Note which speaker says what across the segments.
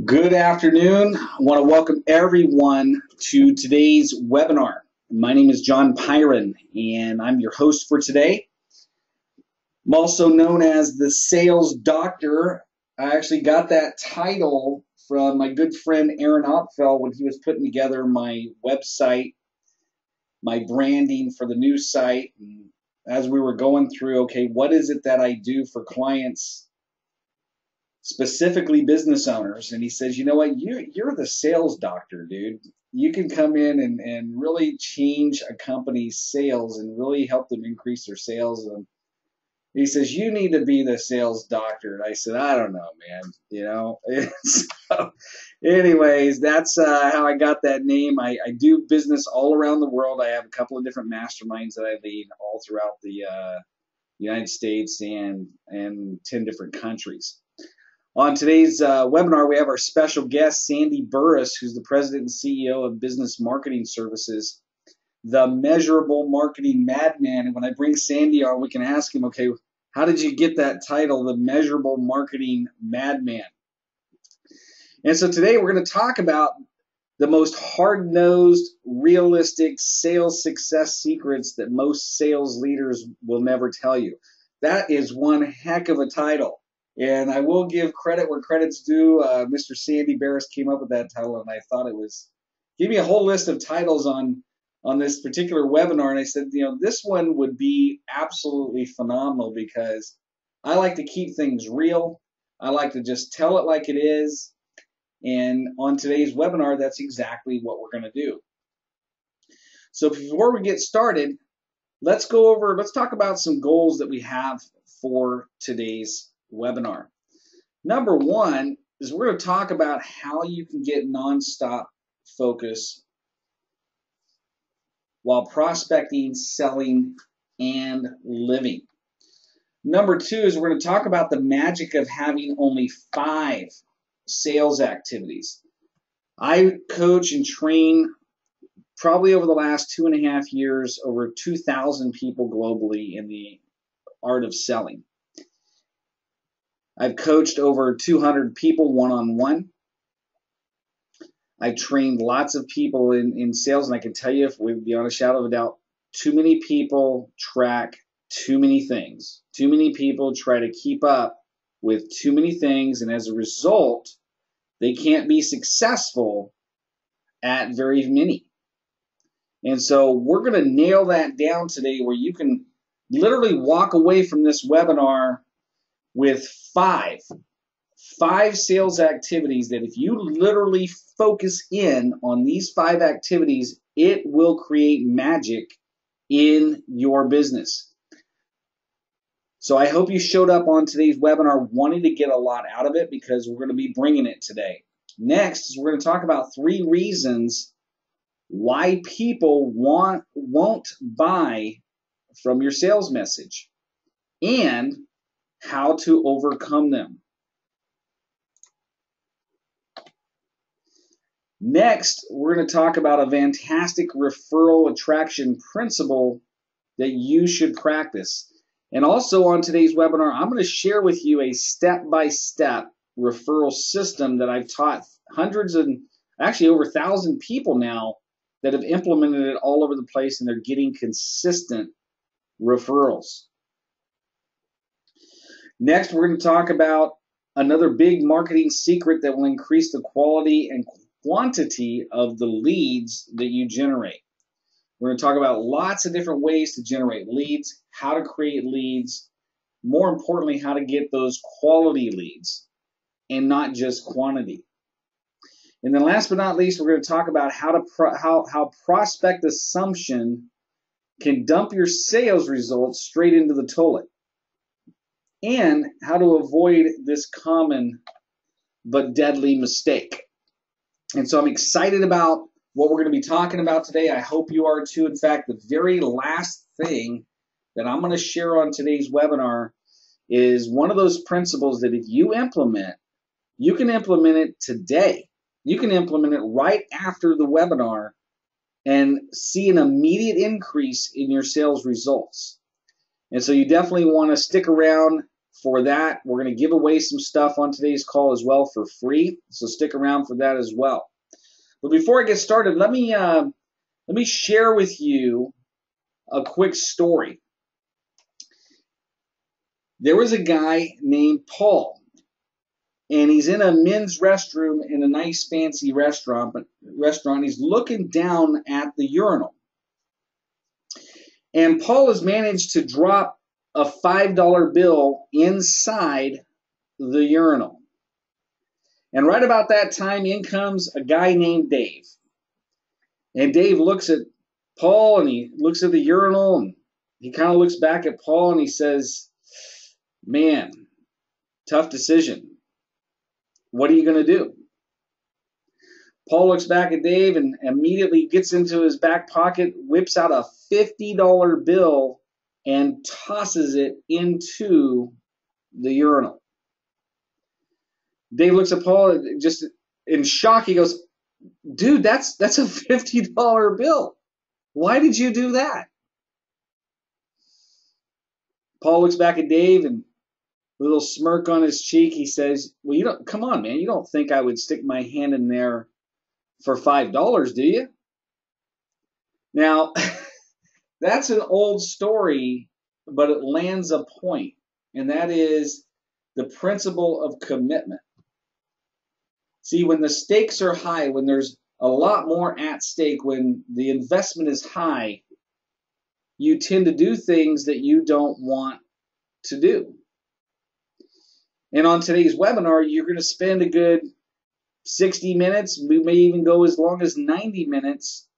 Speaker 1: Good afternoon. I want to welcome everyone to today's webinar. My name is John Pyron, and I'm your host for today. I'm also known as the Sales Doctor. I actually got that title from my good friend Aaron Opfel when he was putting together my website, my branding for the new site. And as we were going through, okay, what is it that I do for clients, specifically business owners? And he says, you know what, you're the sales doctor, dude. You can come in and really change a company's sales and really help them increase their sales. And he says, you need to be the sales doctor. And I said, I don't know, man. So anyways, that's how I got that name. I do business all around the world. I have a couple of different masterminds that I lead all throughout the United States and 10 different countries. On today's webinar, we have our special guest, Sandy Barris, who's the president and CEO of Business Marketing Services, the Measurable Marketing Madman. And when I bring Sandy on, we can ask him, okay, how did you get that title, the Measurable Marketing Madman? And so today we're going to talk about the most hard-nosed, realistic sales success secrets that most sales leaders will never tell you. That is one heck of a title. And I will give credit where credit's due. Mr. Sandy Barris came up with that title, and I thought it was, give me a whole list of titles on this particular webinar. And I said, you know, this one would be absolutely phenomenal because I like to keep things real. I like to just tell it like it is. And on today's webinar, that's exactly what we're going to do. So before we get started, let's talk about some goals that we have for today's webinar. Number one is we're going to talk about how you can get nonstop focus while prospecting, selling, and living. Number two is we're going to talk about the magic of having only 5 sales activities. I coach and train probably over the last 2.5 years over 2,000 people globally in the art of selling. I've coached over 200 people one-on-one. I've trained lots of people in sales, and I can tell you, if we'd be on a shadow of a doubt, too many people track too many things. Too many people try to keep up with too many things, and as a result, they can't be successful at very many. And so we're going to nail that down today, where you can literally walk away from this webinar with 5 sales activities that if you literally focus in on these 5 activities, it will create magic in your business. So I hope you showed up on today's webinar wanting to get a lot out of it, because we're going to be bringing it today. Next is we're going to talk about 3 reasons why people won't buy from your sales message and how to overcome them. Next, we're going to talk about a fantastic referral attraction principle that you should practice. And also on today's webinar, I'm going to share with you a step-by-step referral system that I've taught hundreds and actually over 1,000 people now that have implemented it all over the place, and they're getting consistent referrals. Next, we're going to talk about another big marketing secret that will increase the quality and quantity of the leads that you generate. We're going to talk about lots of different ways to generate leads, how to create leads, more importantly, how to get those quality leads and not just quantity. And then last but not least, we're going to talk about how prospect assumption can dump your sales results straight into the toilet, and how to avoid this common but deadly mistake. And so I'm excited about what we're going to be talking about today. I hope you are too. In fact, the very last thing that I'm going to share on today's webinar is one of those principles that if you implement, you can implement it today. You can implement it right after the webinar and see an immediate increase in your sales results. And so you definitely want to stick around for that. We're going to give away some stuff on today's call as well for free, so stick around for that as well. But before I get started, let me share with you a quick story. There was a guy named Paul, and he's in a men's restroom in a nice fancy restaurant. He's looking down at the urinal. And Paul has managed to drop a $5 bill inside the urinal. And right about that time, in comes a guy named Dave. And Dave looks at Paul, and he looks at the urinal, and he kind of looks back at Paul, and he says, "Man, tough decision. What are you going to do?" Paul looks back at Dave and immediately gets into his back pocket, whips out a $50 bill, and tosses it into the urinal. Dave looks at Paul just in shock. He goes, "Dude, that's a $50 bill. Why did you do that?" Paul looks back at Dave, and a little smirk on his cheek, he says, "Well, come on, man. You don't think I would stick my hand in there for $5, do you?" Now, that's an old story, but it lands a point, and that is the principle of commitment. See, when the stakes are high, when there's a lot more at stake, when the investment is high, you tend to do things that you don't want to do. And on today's webinar, you're going to spend a good 60 minutes. We may even go as long as 90 minutes.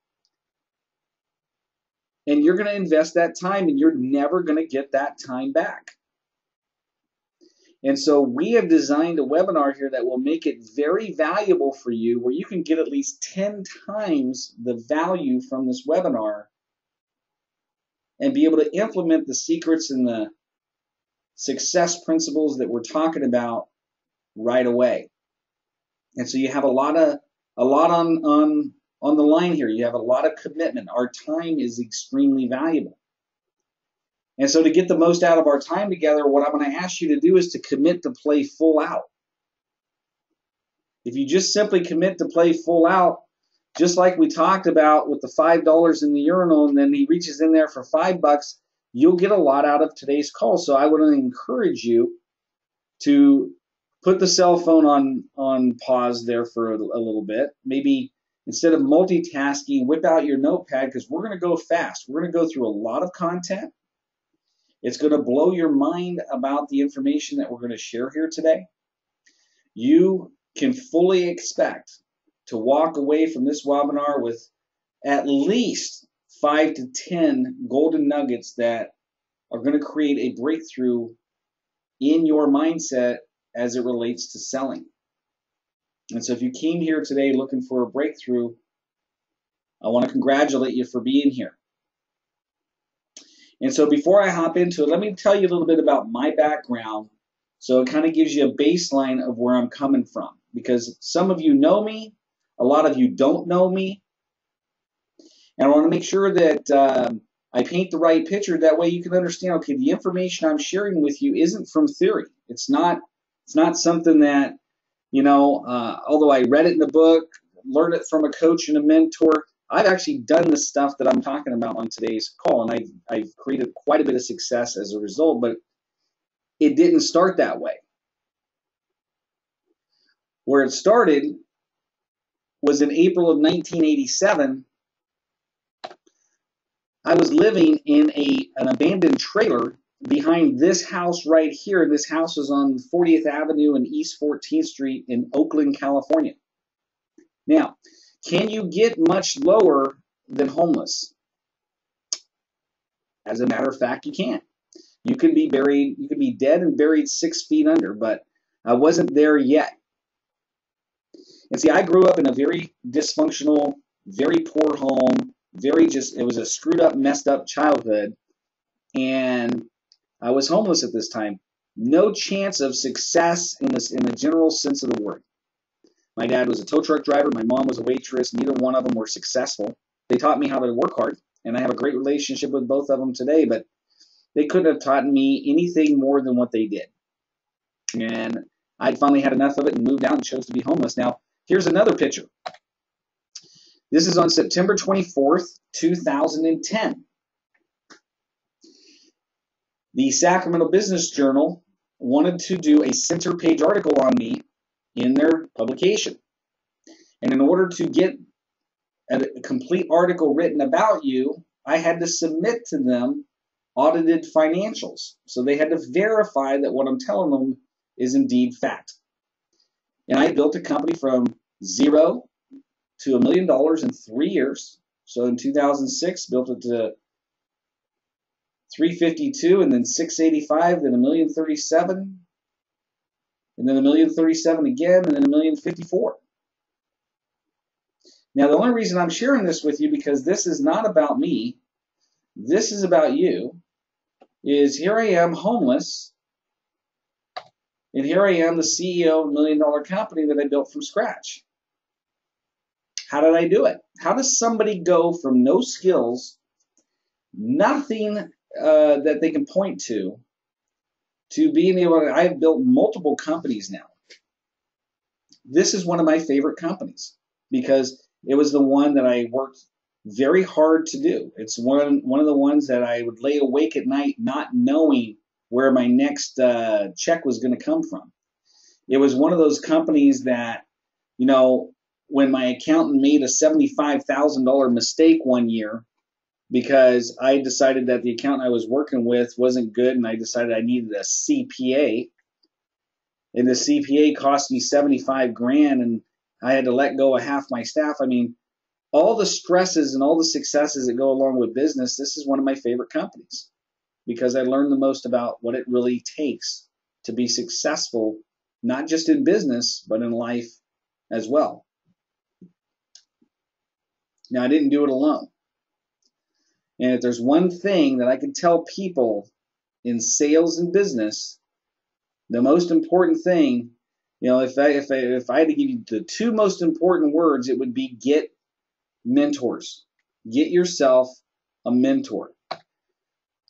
Speaker 1: And you're going to invest that time, and you're never going to get that time back. And so we have designed a webinar here that will make it very valuable for you, where you can get at least 10 times the value from this webinar and be able to implement the secrets and the success principles that we're talking about right away. And so you have a lot on the line here. You have a lot of commitment. Our time is extremely valuable. And so to get the most out of our time together, what I'm going to ask you to do is to commit to play full out. If you just simply commit to play full out, just like we talked about with the $5 in the urinal, and then he reaches in there for $5, you'll get a lot out of today's call. So I would encourage you to put the cell phone on pause there for a little bit. Maybe instead of multitasking, whip out your notepad, because we're going to go fast. We're going to go through a lot of content. It's going to blow your mind about the information that we're going to share here today. You can fully expect to walk away from this webinar with at least 5 to 10 golden nuggets that are going to create a breakthrough in your mindset as it relates to selling. And so if you came here today looking for a breakthrough, I want to congratulate you for being here. And so before I hop into it, let me tell you a little bit about my background, so it kind of gives you a baseline of where I'm coming from. Because some of you know me, a lot of you don't know me, and I want to make sure that I paint the right picture. That way you can understand, okay, the information I'm sharing with you isn't from theory. It's not something that, although I read it in a book, learned it from a coach and a mentor, I've actually done the stuff that I'm talking about on today's call, and I've created quite a bit of success as a result, but it didn't start that way. Where it started was in April of 1987. I was living in an abandoned trailer behind this house right here. This house is on 40th Avenue and East 14th Street in Oakland, California. Now, can you get much lower than homeless? As a matter of fact, you can't. You can be buried, you can be dead and buried 6 feet under, but I wasn't there yet. And see, I grew up in a very dysfunctional, very poor home, it was a screwed up, messed up childhood, and I was homeless at this time. No chance of success in the general sense of the word. My dad was a tow truck driver. My mom was a waitress. Neither one of them were successful. They taught me how to work hard, and I have a great relationship with both of them today, but they couldn't have taught me anything more than what they did. And I finally had enough of it and moved out and chose to be homeless. Now, here's another picture. This is on September 24th, 2010. The Sacramento Business Journal wanted to do a center page article on me in their publication. And in order to get a complete article written about you, I had to submit to them audited financials. So they had to verify that what I'm telling them is indeed fact. And I built a company from zero to $1 million in 3 years. So in 2006, built it to 352, and then 685, then 1,037, and then 1,037 again, and then 1,054. Now, the only reason I'm sharing this with you, because this is not about me, this is about you, is here I am homeless, and here I am the CEO of a $1 million company that I built from scratch. How did I do it? How does somebody go from no skills, nothing that they can point to being able to, I've built multiple companies now. This is one of my favorite companies because it was the one that I worked very hard to do. It's one of the ones that I would lay awake at night not knowing where my next check was going to come from. It was one of those companies that, you know, when my accountant made a $75,000 mistake one year, because I decided that the accountant I was working with wasn't good, and I decided I needed a CPA, and the CPA cost me 75 grand, and I had to let go of half my staff. I mean, all the stresses and all the successes that go along with business, this is one of my favorite companies because I learned the most about what it really takes to be successful, not just in business, but in life as well. Now, I didn't do it alone. And if there's one thing that I can tell people in sales and business, the most important thing, you know, if I had to give you the two most important words, it would be get mentors. Get yourself a mentor.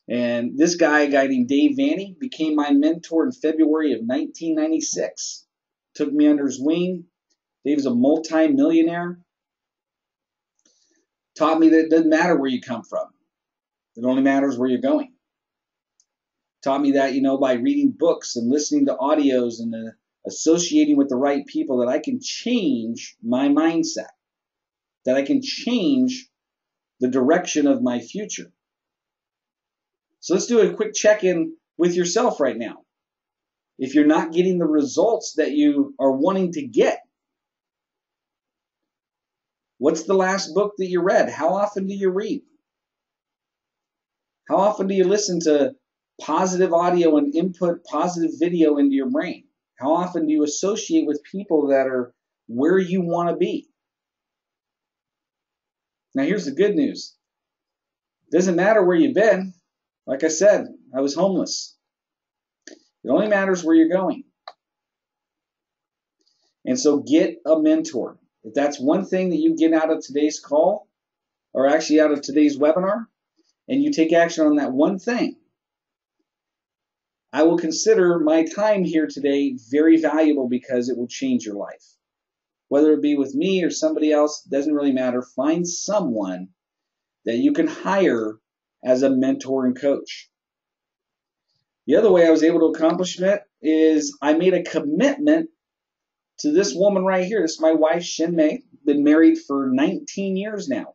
Speaker 1: And this guy, a guy named Dave Vanny, became my mentor in February of 1996. Took me under his wing. Dave's a multi-millionaire. Taught me that it doesn't matter where you come from. It only matters where you're going. Taught me that, you know, by reading books and listening to audios and associating with the right people, that I can change my mindset, that I can change the direction of my future. So let's do a quick check-in with yourself right now. If you're not getting the results that you are wanting to get, what's the last book that you read? How often do you read? How often do you listen to positive audio and input positive video into your brain? How often do you associate with people that are where you want to be? Now, here's the good news. It doesn't matter where you've been. Like I said, I was homeless. It only matters where you're going. And so get a mentor. If that's one thing that you get out of today's call, or actually out of today's webinar, and you take action on that one thing, I will consider my time here today very valuable because it will change your life. Whether it be with me or somebody else, doesn't really matter. Find someone that you can hire as a mentor and coach. The other way I was able to accomplish it is I made a commitment to this woman right here. This is my wife, Shin Mei. Been married for 19 years now.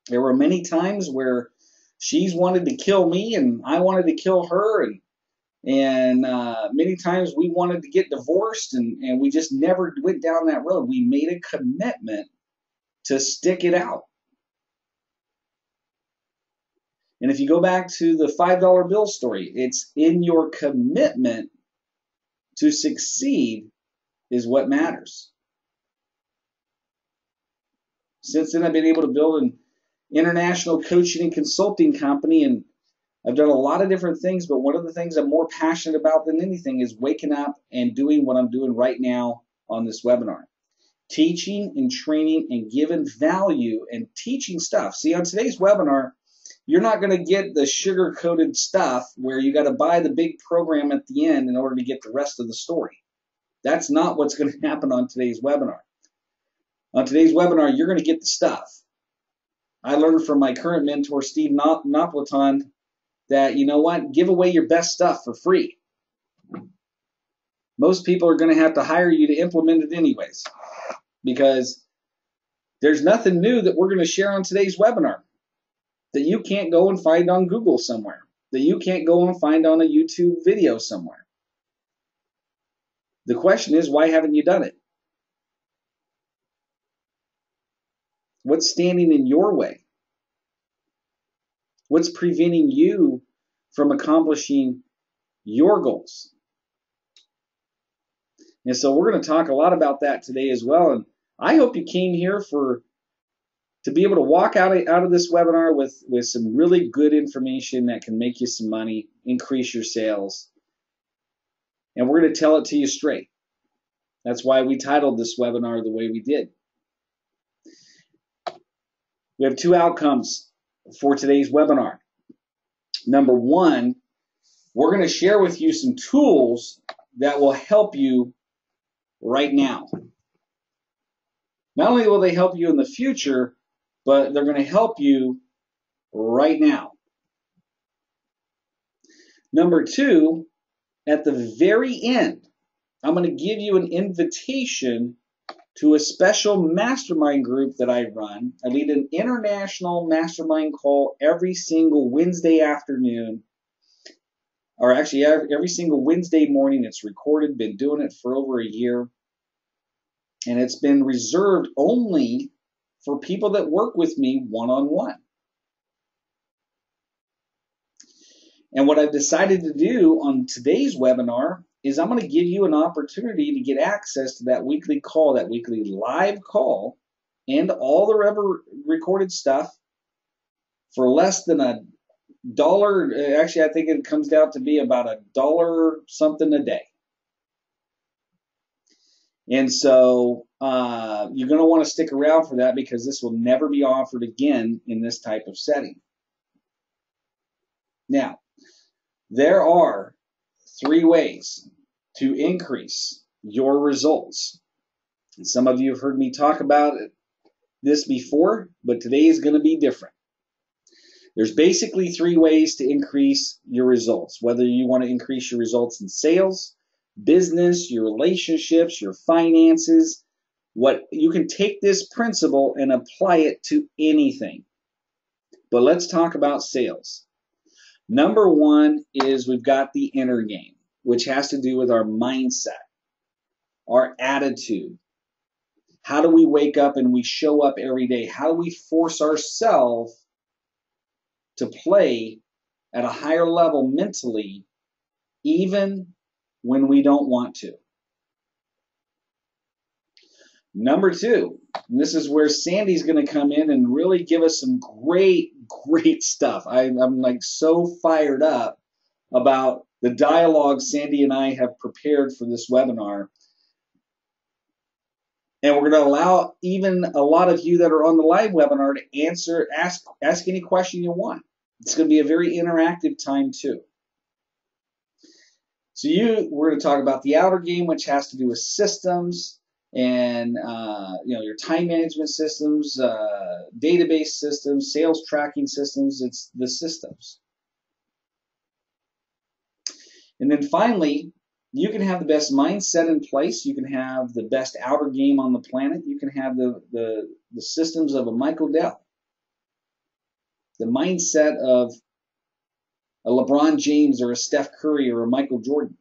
Speaker 1: There were many times where she's wanted to kill me and I wanted to kill her, and many times we wanted to get divorced, and we just never went down that road. We made a commitment to stick it out. And if you go back to the $5 bill story, it's in your commitment to succeed is what matters. Since then, I've been able to build an international coaching and consulting company, and I've done a lot of different things, but one of the things I'm more passionate about than anything is waking up and doing what I'm doing right now on this webinar. Teaching and training and giving value and teaching stuff. See, on today's webinar, You're not going to get the sugar-coated stuff where you got to buy the big program at the end in order to get the rest of the story. That's not what's going to happen on today's webinar. On today's webinar, you're going to get the stuff. I learned from my current mentor, Steve Napolitan, that, you know what, give away your best stuff for free. Most people are going to have to hire you to implement it anyways, because there's nothing new that we're going to share on today's webinar that you can't go and find on Google somewhere, that you can't go and find on a YouTube video somewhere. The question is, why haven't you done it? What's standing in your way? What's preventing you from accomplishing your goals? And so we're going to talk a lot about that today as well. And I hope you came here to be able to walk out of this webinar with some really good information that can make you some money, increase your sales. And we're going to tell it to you straight. That's why we titled this webinar the way we did. We have two outcomes for today's webinar. Number one, we're going to share with you some tools that will help you right now. Not only will they help you in the future, but they're going to help you right now. Number two, at the very end, I'm going to give you an invitation to a special mastermind group that I run. I lead an international mastermind call every single Wednesday afternoon, or actually every single Wednesday morning. It's recorded, been doing it for over a year. And it's been reserved only for people that work with me one-on-one. And what I've decided to do on today's webinar is I'm going to give you an opportunity to get access to that weekly call, that weekly live call, and all the recorded stuff for less than $1. Actually, I think it comes down to be about $1 something a day. And so you're going to want to stick around for that, because this will never be offered again in this type of setting. Now, there are 3 ways to increase your results. And some of you have heard me talk about this before, but today is going to be different. There's basically 3 ways to increase your results, whether you want to increase your results in sales, business, your relationships, your finances. You can take this principle and apply it to anything. But let's talk about sales. Number 1 is we've got the inner game, which has to do with our mindset, our attitude. How do we wake up and we show up every day? How do we force ourselves to play at a higher level mentally, even when we don't want to? Number 2, and this is where Sandy's going to come in and really give us some great stuff. I'm like so fired up about the dialogue Sandy and I have prepared for this webinar. And we're going to allow even a lot of you that are on the live webinar to ask any question you want. It's going to be a very interactive time too. So we're going to talk about the outer game, which has to do with systems and your time management systems, database systems, sales tracking systems. It's the systems. And then finally, you can have the best mindset in place. You can have the best outer game on the planet. You can have the systems of a Michael Dell, the mindset of a LeBron James or a Steph Curry or a Michael Jordan.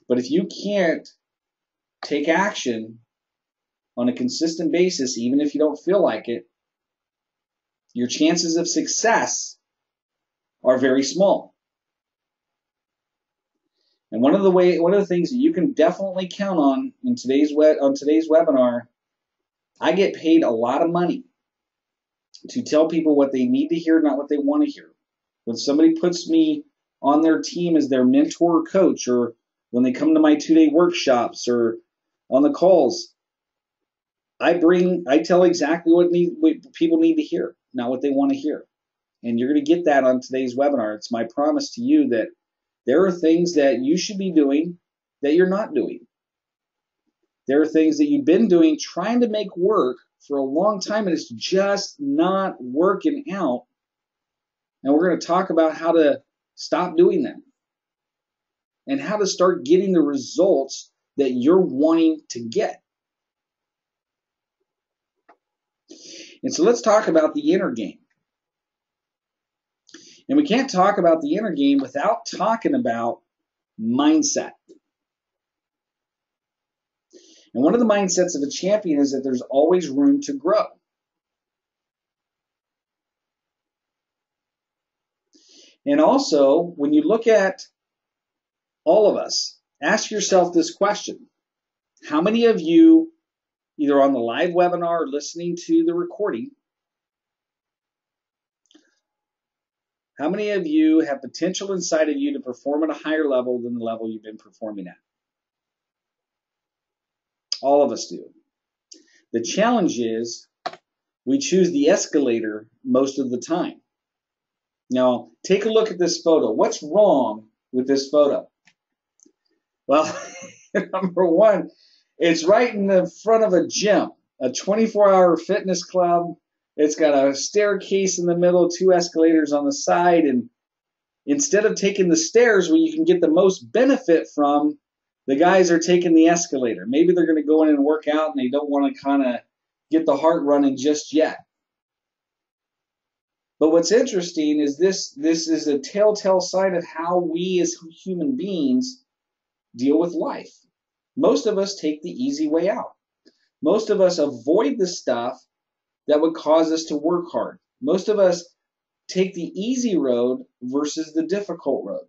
Speaker 1: But if you can't take action on a consistent basis, even if you don't feel like it, your chances of success are very small. And one of the things that you can definitely count on in today's webinar, I get paid a lot of money to tell people what they need to hear, not what they want to hear. When somebody puts me on their team as their mentor or coach, or when they come to my 2-day workshops or on the calls, I tell exactly what people need to hear, not what they want to hear. And you're going to get that on today's webinar. It's my promise to you that there are things that you should be doing that you're not doing. There are things that you've been doing trying to make work for a long time, and it's just not working out. And we're going to talk about how to stop doing that and how to start getting the results that you're wanting to get. And so let's talk about the inner game. And we can't talk about the inner game without talking about mindset. And one of the mindsets of a champion is that there's always room to grow. And also, when you look at all of us, ask yourself this question. How many of you, either on the live webinar or listening to the recording, how many of you have potential inside of you to perform at a higher level than the level you've been performing at? All of us do. The challenge is we choose the escalator most of the time. Now, take a look at this photo. What's wrong with this photo? Well, number one, it's right in the front of a gym, a 24-hour fitness club. It's got a staircase in the middle, 2 escalators on the side, and instead of taking the stairs where you can get the most benefit from, the guys are taking the escalator. Maybe they're going to go in and work out and they don't want to kind of get the heart running just yet. But what's interesting is this is a telltale sign of how we as human beings deal with life. Most of us take the easy way out. Most of us avoid the stuff that would cause us to work hard. Most of us take the easy road versus the difficult road.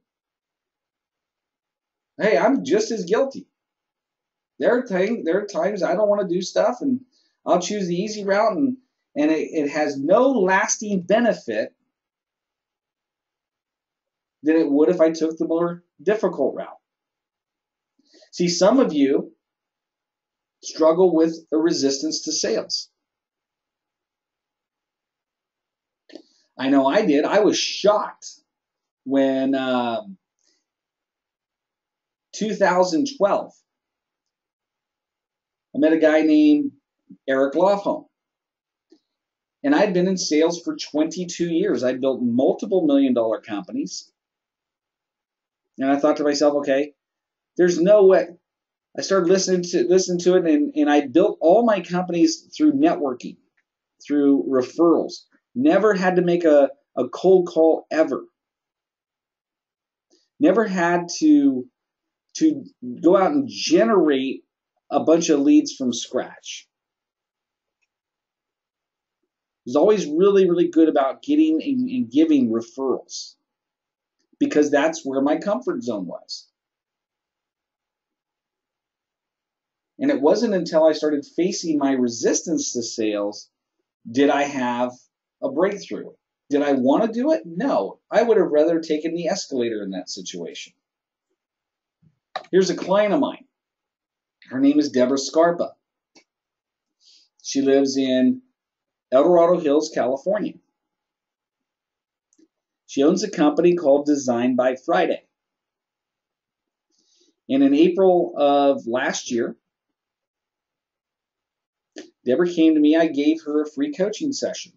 Speaker 1: Hey, I'm just as guilty. There are times I don't want to do stuff and I'll choose the easy route and it has no lasting benefit than it would if I took the more difficult route. See, some of you struggle with a resistance to sales. I know I did. I was shocked when 2012, I met a guy named Eric Lofholm. And I'd been in sales for 22 years. I'd built multiple million-dollar companies. And I thought to myself, okay, there's no way. I started listening to it, and I built all my companies through networking, through referrals. Never had to make a cold call ever. Never had to go out and generate a bunch of leads from scratch. I was always really, really good about getting and giving referrals because that's where my comfort zone was. And it wasn't until I started facing my resistance to sales did I have a breakthrough. Did I want to do it? No. I would have rather taken the escalator in that situation. Here's a client of mine. Her name is Deborah Scarpa. She lives in El Dorado Hills, California. She owns a company called Design by Friday. And in April of last year, Deborah came to me. I gave her a free coaching session.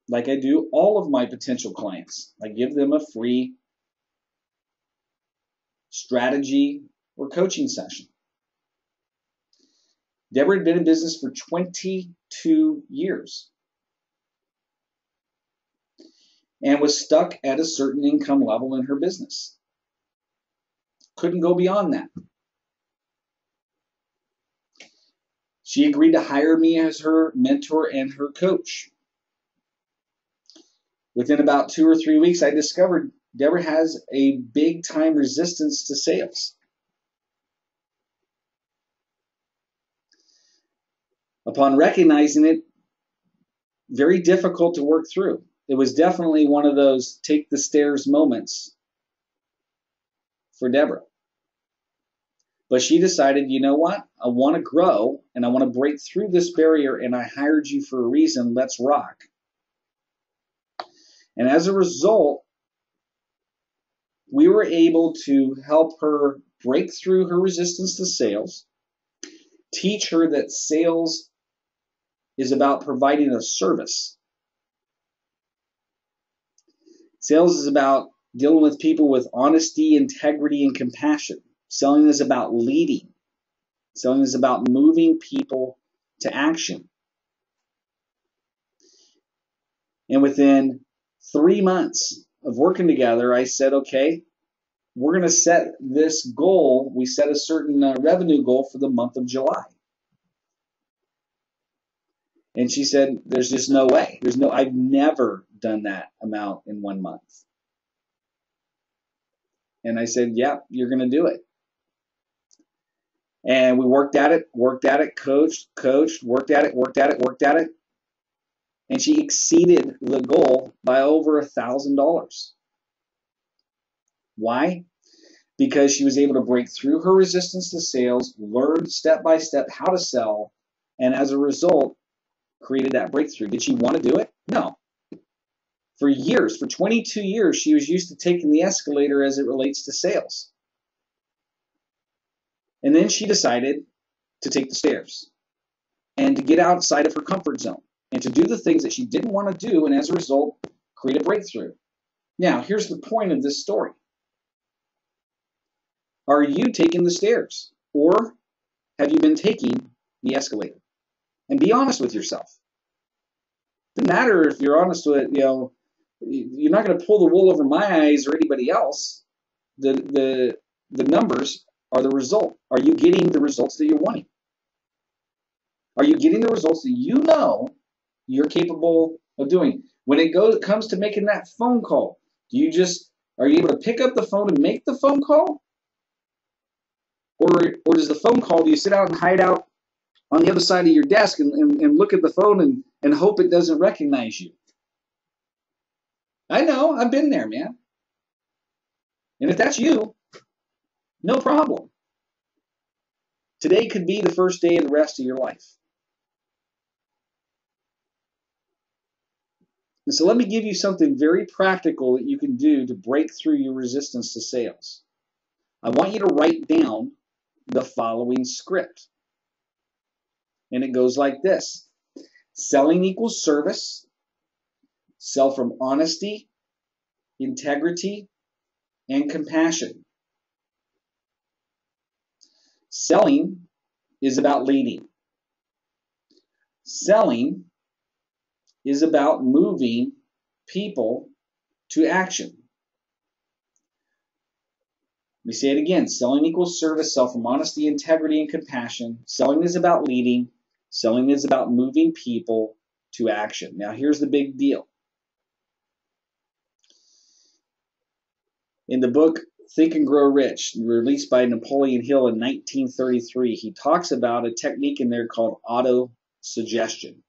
Speaker 1: Like I do all of my potential clients. I give them a free strategy or coaching session. Deborah had been in business for 22 years and was stuck at a certain income level in her business. Couldn't go beyond that. She agreed to hire me as her mentor and her coach. Within about 2 or 3 weeks, I discovered Deborah has a big time resistance to sales. Upon recognizing it, very difficult to work through. It was definitely one of those take the stairs moments for Deborah. But she decided, you know what? I want to grow and I want to break through this barrier, and I hired you for a reason. Let's rock. And as a result, we were able to help her break through her resistance to sales, teach her that sales is about providing a service. Sales is about dealing with people with honesty, integrity, and compassion. Selling is about leading. Selling is about moving people to action. And within 3 months of working together, I said, okay, we're going to set this goal. We set a certain revenue goal for the month of July. And she said, there's just no way. I've never done that amount in 1 month. And I said, yeah, you're going to do it. And we worked at it, coached, worked at it. And she exceeded the goal by over $1,000. Why? Because she was able to break through her resistance to sales, learn step by step how to sell, and as a result, created that breakthrough. Did she want to do it? No. For years, for 22 years, she was used to taking the escalator as it relates to sales. And then she decided to take the stairs and to get outside of her comfort zone and to do the things that she didn't want to do, and as a result, create a breakthrough. Now, here's the point of this story. Are you taking the stairs, or have you been taking the escalator? And be honest with yourself. It doesn't matter if you're honest with it, you're not going to pull the wool over my eyes or anybody else. The numbers are the result. Are you getting the results that you're wanting? Are you getting the results that you know you're capable of doing? When it comes to making that phone call, are you able to pick up the phone and make the phone call? Or does the phone call, do you sit out and hide out on the other side of your desk and look at the phone and hope it doesn't recognize you? I know, I've been there, man. And if that's you, no problem. Today could be the first day of the rest of your life. And so let me give you something very practical that you can do to break through your resistance to sales. I want you to write down the following script. And it goes like this. Selling equals service. Sell from honesty, integrity, and compassion. Selling is about leading. Selling is about moving people to action. Let me say it again. Selling equals service, sell from honesty, integrity, and compassion. Selling is about leading. Selling is about moving people to action. Now, here's the big deal. In the book Think and Grow Rich, released by Napoleon Hill in 1933, he talks about a technique in there called auto-suggestion.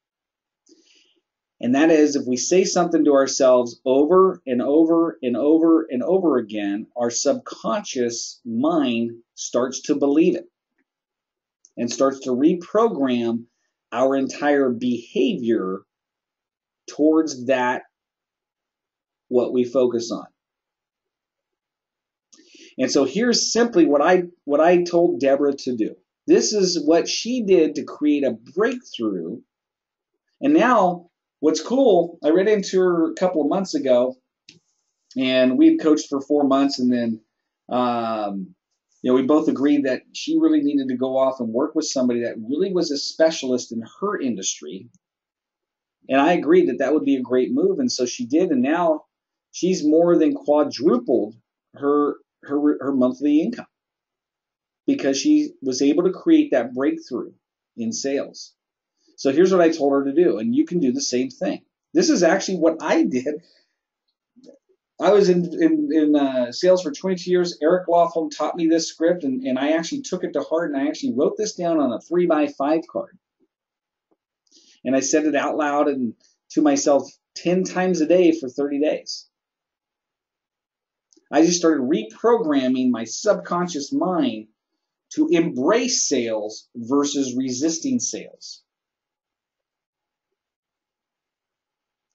Speaker 1: And that is, if we say something to ourselves over and over and over and over again, our subconscious mind starts to believe it and starts to reprogram our entire behavior towards that, what we focus on. And so here's simply what I told Deborah to do. This is what she did to create a breakthrough. And now, what's cool, I ran into her a couple of months ago, and we had coached for 4 months, and then we both agreed that she really needed to go off and work with somebody that really was a specialist in her industry. And I agreed that would be a great move, and so she did, and now she's more than quadrupled her monthly income because she was able to create that breakthrough in sales. So here's what I told her to do, and you can do the same thing. This is actually what I did. I was in sales for 22 years. Eric Laughlin taught me this script, and I actually took it to heart, and I actually wrote this down on a 3x5 card. And I said it out loud and to myself 10 times a day for 30 days. I just started reprogramming my subconscious mind to embrace sales versus resisting sales.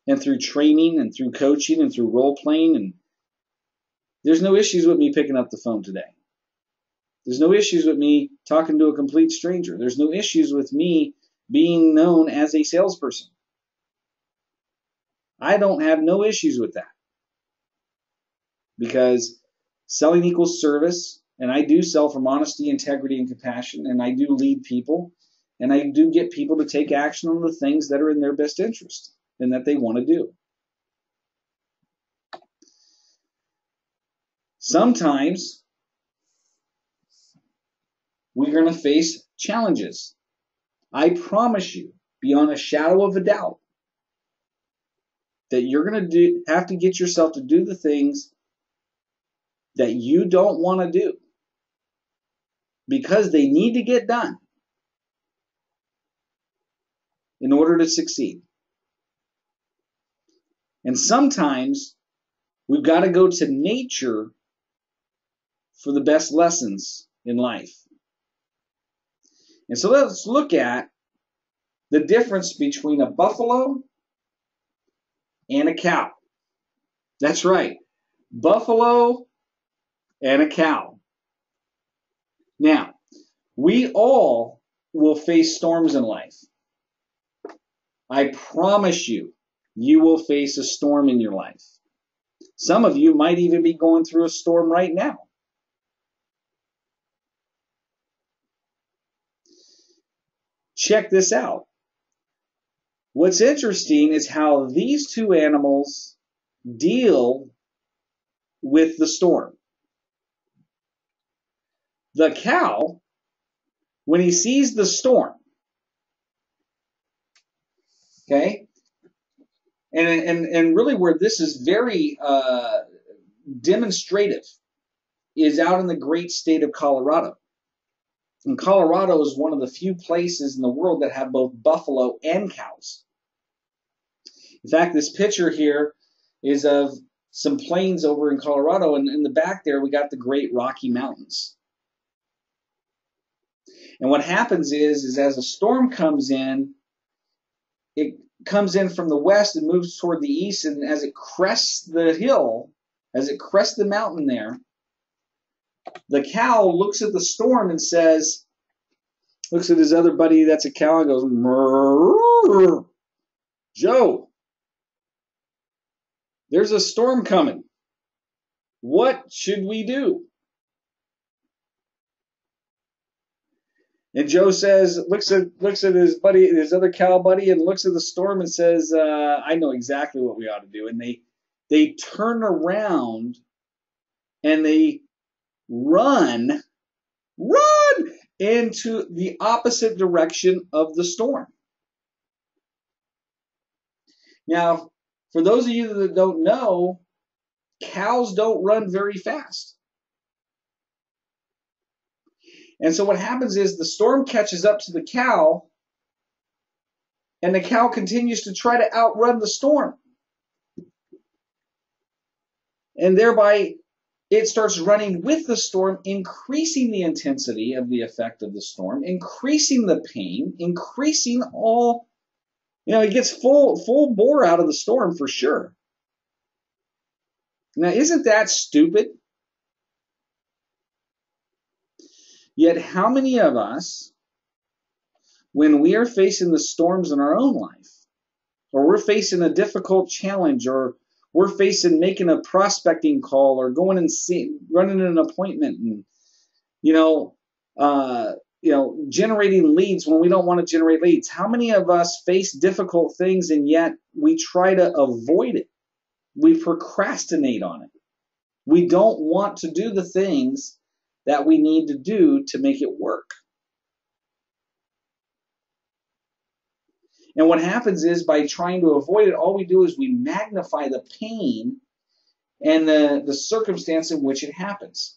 Speaker 1: and through training and through coaching and through role playing. And there's no issues with me picking up the phone today. There's no issues with me talking to a complete stranger. There's no issues with me being known as a salesperson. I don't have no issues with that, because selling equals service, and I do sell from honesty, integrity, and compassion, and I do lead people, and I do get people to take action on the things that are in their best interest and that they want to do. Sometimes we're going to face challenges. I promise you, beyond a shadow of a doubt, that you're going to have to get yourself to do the things that you don't want to do because they need to get done in order to succeed. And sometimes we've got to go to nature for the best lessons in life. And so let's look at the difference between a buffalo and a cow. That's right, buffalo and a cow. Now, we all will face storms in life. I promise you, you will face a storm in your life. Some of you might even be going through a storm right now. Check this out. What's interesting is how these two animals deal with the storm. The cow, when he sees the storm, okay, and really where this is very demonstrative is out in the great state of Colorado. And Colorado is one of the few places in the world that have both buffalo and cows. In fact, this picture here is of some plains over in Colorado, and in the back there we got the Great Rocky Mountains. And what happens is as a storm comes in, it comes in from the west and moves toward the east, and as it crests the hill, as it crests the mountain there, the cow looks at the storm and says, looks at his other buddy that's a cow and goes, "Mrrr, Joe, there's a storm coming. What should we do?" And Joe says, looks at his buddy, his other cow buddy, and looks at the storm and says, "I know exactly what we ought to do." And they turn around and they run into the opposite direction of the storm. Now, for those of you that don't know, cows don't run very fast. And so what happens is the storm catches up to the cow, and the cow continues to try to outrun the storm. And thereby, it starts running with the storm, increasing the intensity of the effect of the storm, increasing the pain, increasing all, it gets full bore out of the storm for sure. Now, isn't that stupid? Yet how many of us, when we are facing the storms in our own life, or we're facing a difficult challenge, or we're facing making a prospecting call, or going and running an appointment, and generating leads when we don't want to generate leads. How many of us face difficult things and yet we try to avoid it? We procrastinate on it. We don't want to do the things that we need to do to make it work. And what happens is, by trying to avoid it, all we do is we magnify the pain and the circumstance in which it happens.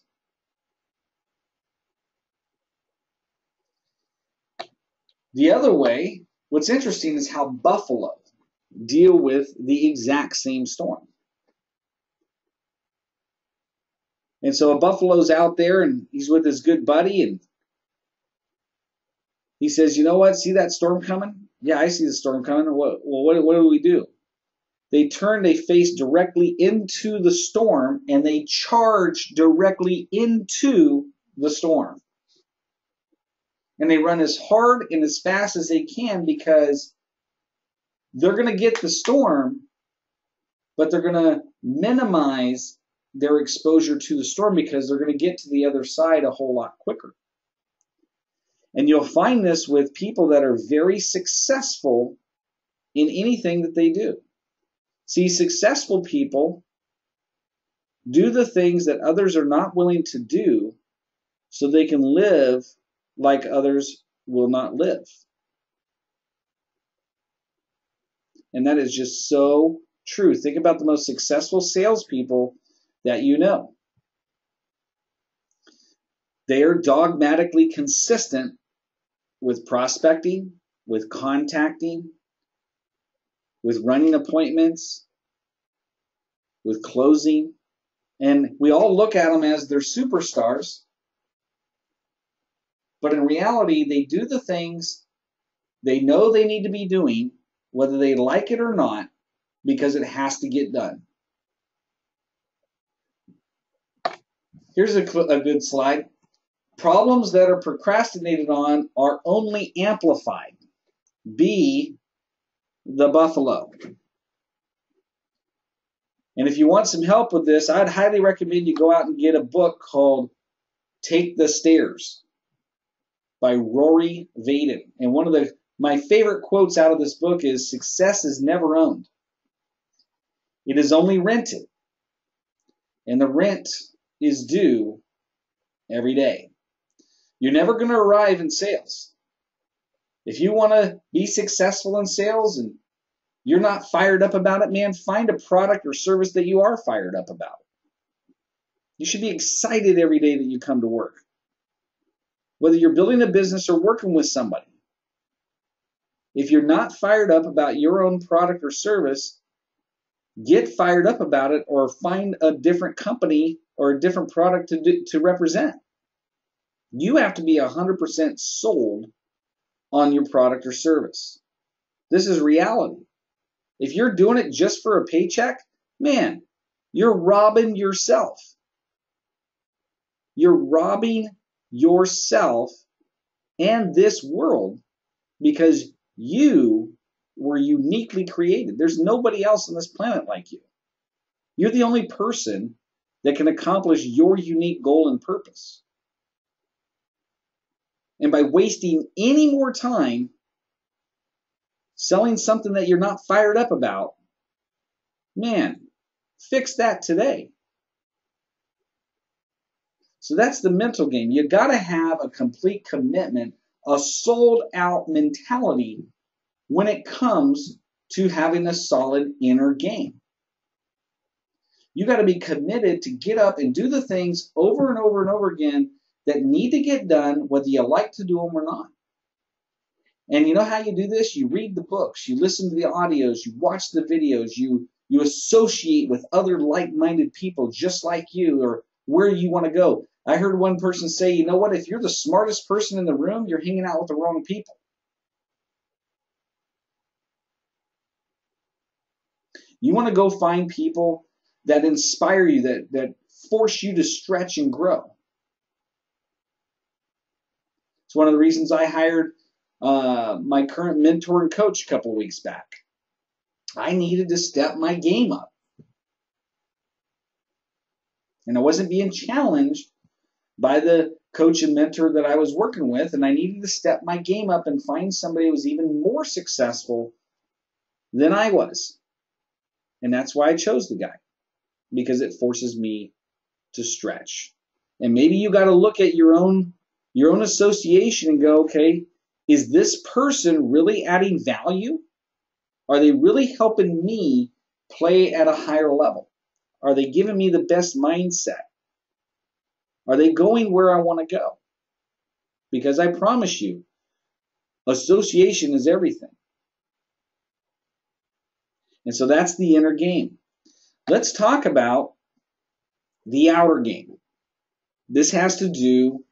Speaker 1: The other way, what's interesting is how buffalo deal with the exact same storm. And so a buffalo's out there and he's with his good buddy, and he says, "You know what? See that storm coming?" "Yeah, I see the storm coming." What do we do?" They face directly into the storm, and they charge directly into the storm. And they run as hard and as fast as they can because they're going to get the storm, but they're going to minimize their exposure to the storm because they're going to get to the other side a whole lot quicker. And you'll find this with people that are very successful in anything that they do. See, successful people do the things that others are not willing to do so they can live like others will not live. And that is just so true. Think about the most successful salespeople that you know. They are dogmatically consistent with prospecting, with contacting, with running appointments, with closing. And we all look at them as they're superstars. But in reality, they do the things they know they need to be doing, whether they like it or not, because it has to get done. Here's a good slide. Problems that are procrastinated on are only amplified. Be the buffalo. And if you want some help with this, I'd highly recommend you go out and get a book called Take the Stairs by Rory Vaden. And one of my favorite quotes out of this book is, "Success is never owned. It is only rented. And the rent is due every day." You're never going to arrive in sales. If you want to be successful in sales and you're not fired up about it, man, find a product or service that you are fired up about. You should be excited every day that you come to work. Whether you're building a business or working with somebody. If you're not fired up about your own product or service, get fired up about it or find a different company or a different product to represent. You have to be 100% sold on your product or service. This is reality. If you're doing it just for a paycheck, man, you're robbing yourself. You're robbing yourself and this world because you were uniquely created. There's nobody else on this planet like you. You're the only person that can accomplish your unique goal and purpose. And by wasting any more time selling something that you're not fired up about, man, fix that today. So that's the mental game. You got to have a complete commitment, a sold out mentality when it comes to having a solid inner game. You got to be committed to get up and do the things over and over and over again that need to get done, whether you like to do them or not. And you know how you do this? You read the books, you listen to the audios, you watch the videos, you associate with other like-minded people just like you or where you want to go. I heard one person say, you know what, if you're the smartest person in the room, you're hanging out with the wrong people. You want to go find people that inspire you, that force you to stretch and grow. It's one of the reasons I hired my current mentor and coach a couple of weeks back. I needed to step my game up. And I wasn't being challenged by the coach and mentor that I was working with, and I needed to step my game up and find somebody who was even more successful than I was. And that's why I chose the guy, because it forces me to stretch. And maybe you got to look at your own association and go, okay, is this person really adding value? Are they really helping me play at a higher level? Are they giving me the best mindset? Are they going where I want to go? Because I promise you, association is everything. And so that's the inner game. Let's talk about the outer game. This has to do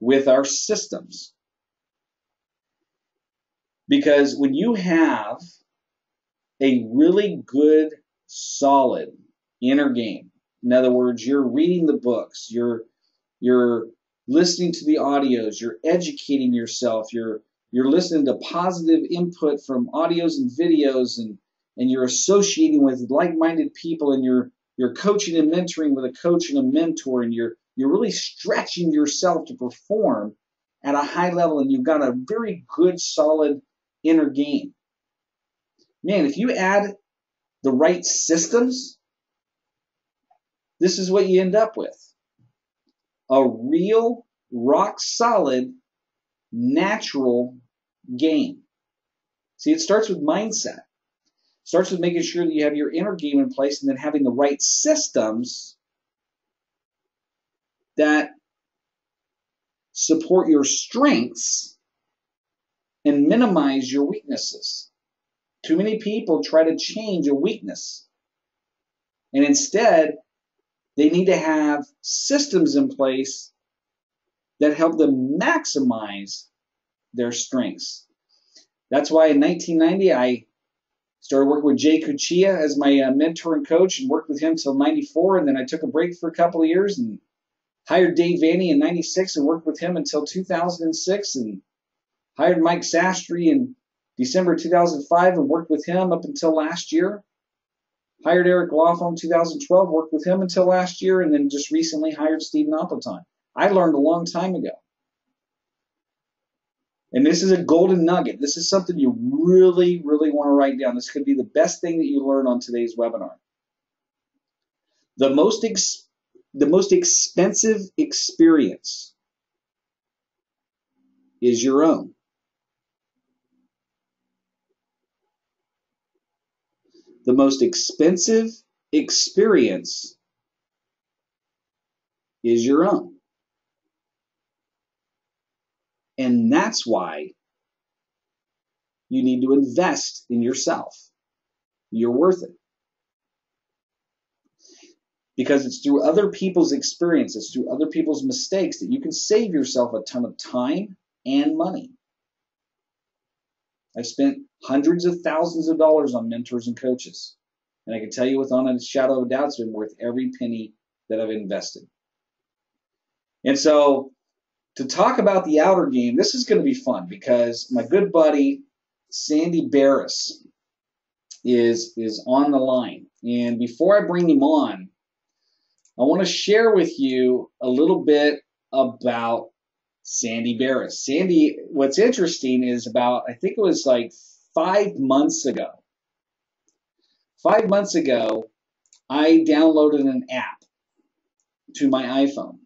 Speaker 1: with our systems. Because when you have a really good, solid inner game. In other words, you're reading the books, you're listening to the audios, you're educating yourself, you're listening to positive input from audios and videos, and you're associating with like-minded people, and you're coaching and mentoring with a coach and a mentor, and you're really stretching yourself to perform at a high level, and you've got a very good, solid inner game. Man, if you add the right systems, this is what you end up with. A real, rock-solid, natural game. See, it starts with mindset. It starts with making sure that you have your inner game in place, and then having the right systems that support your strengths and minimize your weaknesses. Too many people try to change a weakness, and instead they need to have systems in place that help them maximize their strengths. That's why in 1990 I started working with Jay Cuccia as my mentor and coach, and worked with him till 94, and then I took a break for a couple of years and hired Dave Vanny in 96 and worked with him until 2006, and hired Mike Sastry in December 2005 and worked with him up until last year. Hired Eric Laughlin in 2012, worked with him until last year, and then just recently hired Stephen Oppenheim. I learned a long time ago. And this is a golden nugget. This is something you really, really want to write down. This could be the best thing that you learn on today's webinar. The most expensive experience is your own. The most expensive experience is your own. And that's why you need to invest in yourself. You're worth it. Because it's through other people's experiences, through other people's mistakes, that you can save yourself a ton of time and money. I've spent hundreds of thousands of dollars on mentors and coaches. And I can tell you without a shadow of a doubt, it's been worth every penny that I've invested. And so, to talk about the outer game, this is going to be fun because my good buddy, Sandy Barris, is on the line. And before I bring him on, I want to share with you a little bit about Sandy Barris. Sandy, what's interesting is about, I think it was like 5 months ago. 5 months ago, I downloaded an app to my iPhone.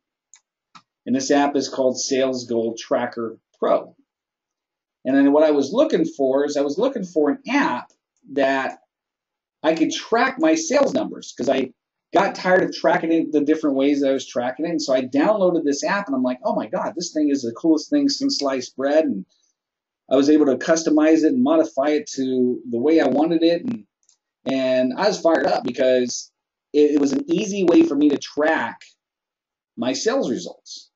Speaker 1: And this app is called Sales Goal Tracker Pro. And then what I was looking for is an app that I could track my sales numbers, because I got tired of tracking it the different ways that I was tracking it. And so I downloaded this app, and I'm like, oh my God, this thing is the coolest thing since sliced bread. And I was able to customize it and modify it to the way I wanted it. And I was fired up because it was an easy way for me to track my sales results.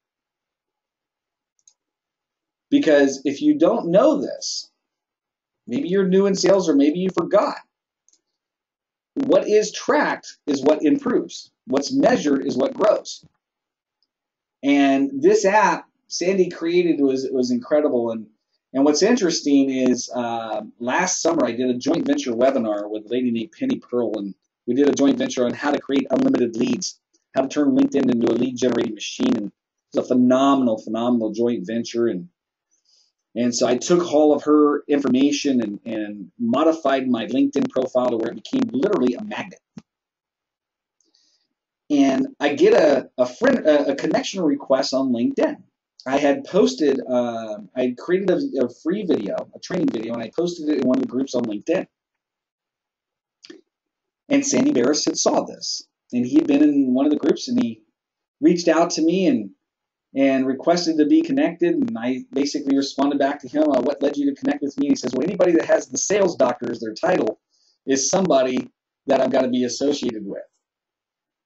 Speaker 1: Because if you don't know this, maybe you're new in sales or maybe you forgot. What is tracked is what improves. What's measured is what grows. And this app Sandy created was incredible. And what's interesting is last summer I did a joint venture webinar with a lady named Penny Pearl, and we did a joint venture on how to create unlimited leads, how to turn LinkedIn into a lead generating machine. And it was a phenomenal joint venture. And so I took all of her information and modified my LinkedIn profile to where it became literally a magnet. And I get a connection request on LinkedIn. I had posted, I had created a free video, a training video, and I posted it in one of the groups on LinkedIn. And Sandy Barris had saw this. And he had been in one of the groups, and he reached out to me and requested to be connected, and I basically responded back to him, what led you to connect with me? And he says, well, anybody that has the sales doctor as their title is somebody that I've got to be associated with.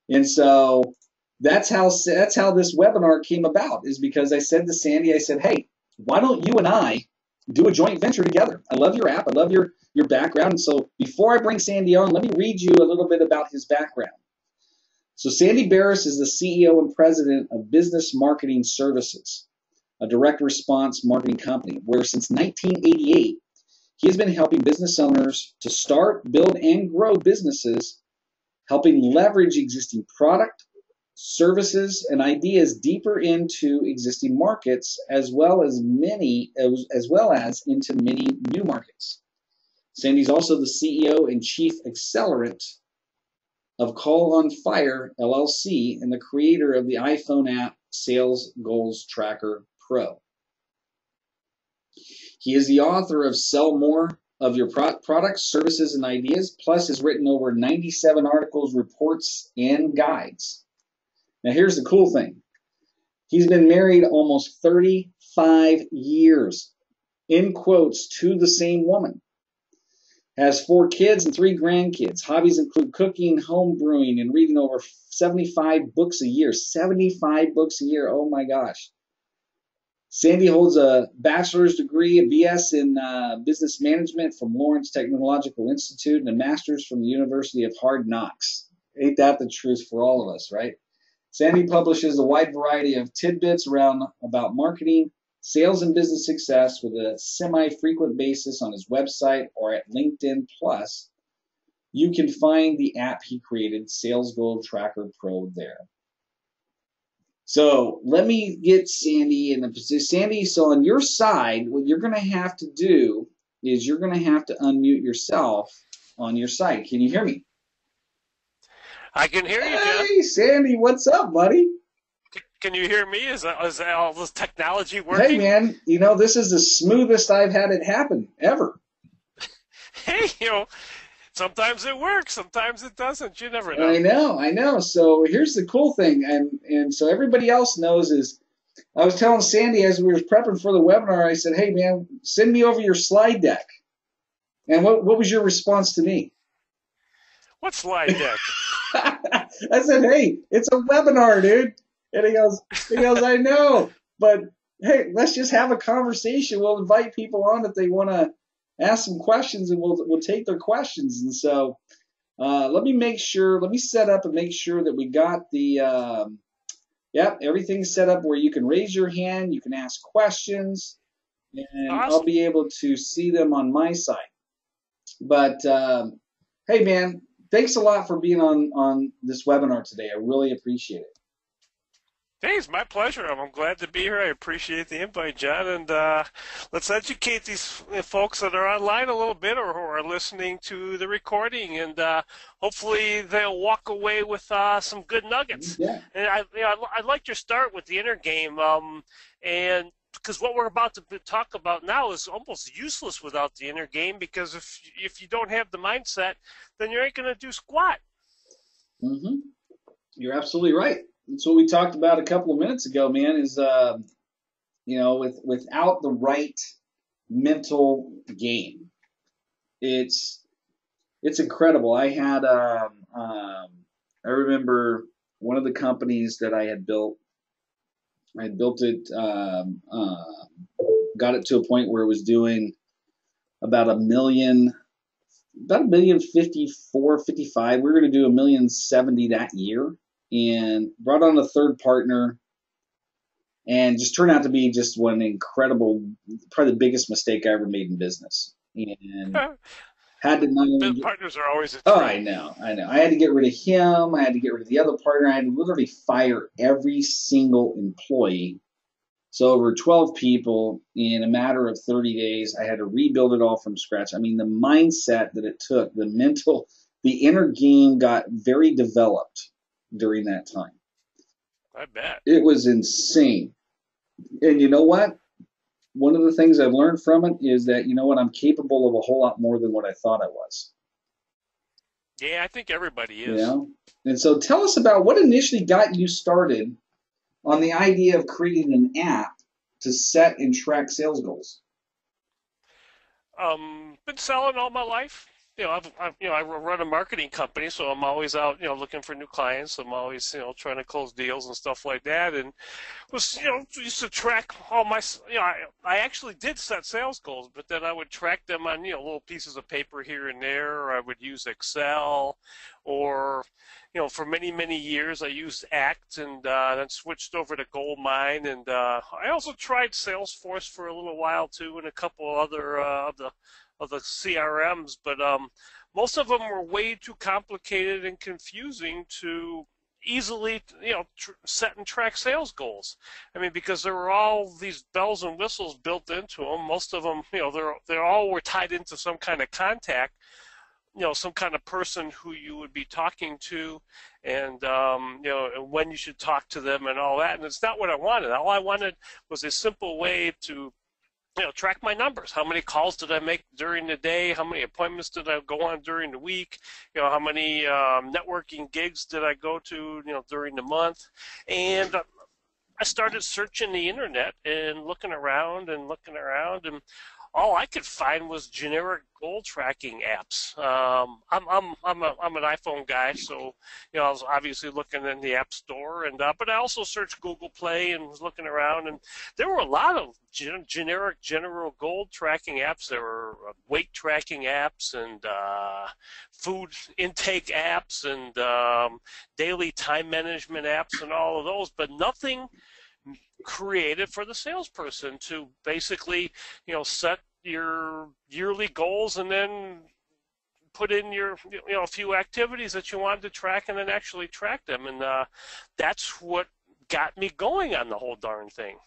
Speaker 1: And so that's how this webinar came about, is because I said to Sandy, I said, hey, why don't you and I do a joint venture together. I love your app. I love your background. So before I bring Sandy on, let me read you a little bit about his background. So Sandy Barris is the CEO and president of Business Marketing Services, a direct response marketing company, where since 1988, he has been helping business owners to start, build, and grow businesses, helping leverage existing product, services, and ideas deeper into existing markets, as well as into many new markets. Sandy's also the CEO and chief accelerant of Call on Fire LLC and the creator of the iPhone app Sales Goals Tracker Pro. He is the author of Sell More of Your Products, Services, and Ideas, plus has written over 97 articles, reports, and guides. Now here's the cool thing. He's been married almost 35 years, in quotes, to the same woman. Has 4 kids and 3 grandkids. Hobbies include cooking, home brewing, and reading over 75 books a year. 75 books a year. Oh my gosh. Sandy holds a bachelor's degree, a BS in business management from Lawrence Technological Institute, and a master's from the University of Hard Knocks. Ain't that the truth for all of us, right? Sandy publishes a wide variety of tidbits about marketing, sales, and business success with a semi-frequent basis on his website or at LinkedIn Plus. You can find the app he created, Sales Goal Tracker Pro, there. So let me get Sandy in the position. Sandy, so on your side, what you're going to have to do is you're going to have to unmute yourself on your side. Can you hear me?
Speaker 2: I can hear you, John.
Speaker 1: Hey, Sandy, what's up, buddy?
Speaker 2: Can you hear me? Is all this technology working?
Speaker 1: Hey, man, this is the smoothest I've had it happen ever.
Speaker 2: Hey, sometimes it works, sometimes it doesn't. You never know.
Speaker 1: I know. So here's the cool thing, and so everybody else knows is, I was telling Sandy as we were prepping for the webinar, I said, hey, man, send me over your slide deck. And what was your response to me?
Speaker 2: What slide deck?
Speaker 1: I said, hey, it's a webinar, dude. And he goes, I know, but hey, let's just have a conversation. We'll invite people on if they want to ask some questions, and we'll take their questions. And so let me set up and make sure that we got the, everything's set up where you can raise your hand, you can ask questions, and awesome. I'll be able to see them on my side. But hey, man, thanks a lot for being on this webinar today. I really appreciate it.
Speaker 2: Hey, it's my pleasure. I'm glad to be here. I appreciate the invite, John. And let's educate these folks that are online a little bit or who are listening to the recording. And hopefully they'll walk away with some good nuggets.
Speaker 1: Yeah.
Speaker 2: And I'd like to start with the inner game. And because what we're about to talk about now is almost useless without the inner game, because if you don't have the mindset, then you ain't going to do squat.
Speaker 1: Mm-hmm. You're absolutely right. That's what we talked about a couple of minutes ago, man, is, without the right mental game, it's incredible. I had, I remember one of the companies that I had built it, got it to a point where it was doing about $1.54 million, 55. We were going to do $1.70 million that year. And brought on a third partner, and just turned out to be just one incredible, probably the biggest mistake I ever made in business. And had to not only
Speaker 2: partners are always a treat.
Speaker 1: Oh, I know. I had to get rid of him. I had to get rid of the other partner. I had to literally fire every single employee. So over 12 people in a matter of 30 days, I had to rebuild it all from scratch. I mean, the mindset that it took, the inner game got very developed during that time.
Speaker 2: I bet.
Speaker 1: It was insane. And you know what? One of the things I've learned from it is that, I'm capable of a whole lot more than what I thought I was.
Speaker 2: Yeah, I think everybody is.
Speaker 1: And so tell us about what initially got you started on the idea of creating an app to set and track sales goals.
Speaker 2: Been selling all my life. I run a marketing company, so I'm always out, looking for new clients. I'm always, trying to close deals and stuff like that. And was, used to track all my, I actually did set sales goals, but then I would track them on, little pieces of paper here and there, or I would use Excel, or, for many, many years I used Act, and then switched over to Goldmine. And I also tried Salesforce for a little while too, and a couple other of the CRMs, but most of them were way too complicated and confusing to easily, set and track sales goals. I mean, because there were all these bells and whistles built into them. Most of them, they all were tied into some kind of contact, some kind of person who you would be talking to, and when you should talk to them and all that. And it's not what I wanted. All I wanted was a simple way to track my numbers. How many calls did I make during the day? How many appointments did I go on during the week? How many networking gigs did I go to, during the month? And I started searching the internet and looking around, and all I could find was generic goal tracking apps. I'm an iPhone guy, so I was obviously looking in the App Store, and but I also searched Google Play and was looking around, and there were a lot of generic general goal tracking apps. There were weight tracking apps, and food intake apps, and daily time management apps, and all of those, but nothing created for the salesperson to basically, set your yearly goals and then put in your, a few activities that you wanted to track, and then actually track them. And that's what got me going on the whole darn thing.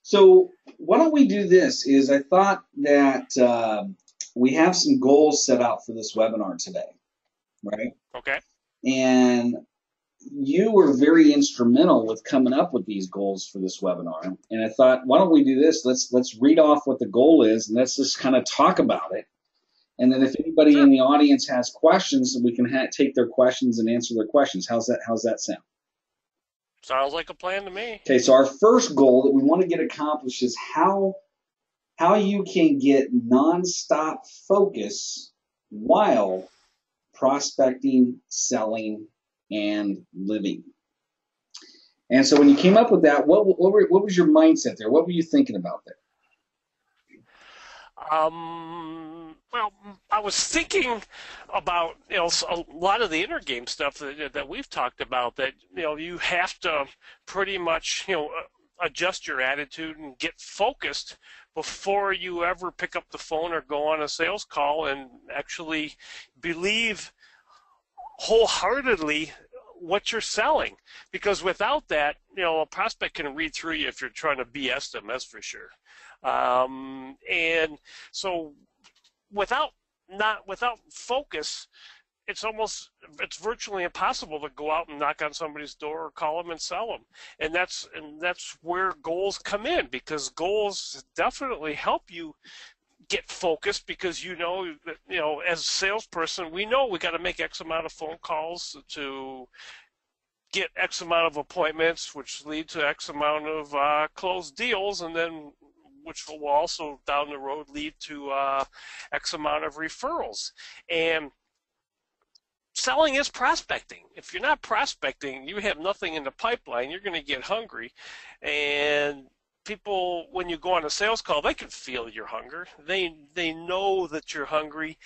Speaker 1: So why don't we do this? Is I thought that we have some goals set out for this webinar today, right?
Speaker 2: Okay.
Speaker 1: And you were very instrumental with coming up with these goals for this webinar. And I thought, why don't we do this? Let's read off what the goal is, and let's just kind of talk about it. And then if anybody in the audience has questions, we can take their questions and answer their questions. How's that sound?
Speaker 2: Sounds like a plan to me.
Speaker 1: Okay, so our first goal that we want to get accomplished is how you can get nonstop focus while prospecting, selling, and living. And so when you came up with that, what was your mindset there? What were you thinking about there?
Speaker 2: Well, I was thinking about, a lot of the inner game stuff that we've talked about, that, you have to pretty much, adjust your attitude and get focused before you ever pick up the phone or go on a sales call, and actually believe wholeheartedly what you're selling. Because without that, a prospect can read through you if you're trying to BS them, that's for sure. And so without focus, it's virtually impossible to go out and knock on somebody's door or call them and sell them. And that's where goals come in, because goals definitely help you get focused, because that, as a salesperson, we know we got to make X amount of phone calls to get X amount of appointments, which lead to X amount of closed deals, and then which will also down the road lead to X amount of referrals. And selling is prospecting. If you're not prospecting, you have nothing in the pipeline, you're going to get hungry. And people, when you go on a sales call, they can feel your hunger. They know that you're hungry,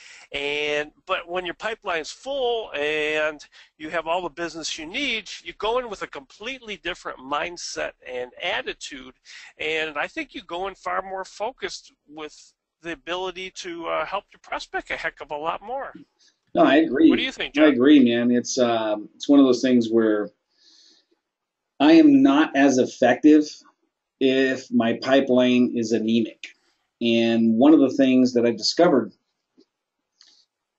Speaker 2: but when your pipeline's full and you have all the business you need, you go in with a completely different mindset and attitude, and I think you go in far more focused with the ability to help your prospect a heck of a lot more.
Speaker 1: No, I agree.
Speaker 2: What do you think, John?
Speaker 1: I agree, man. It's one of those things where I am not as effective if my pipeline is anemic. And one of the things that I discovered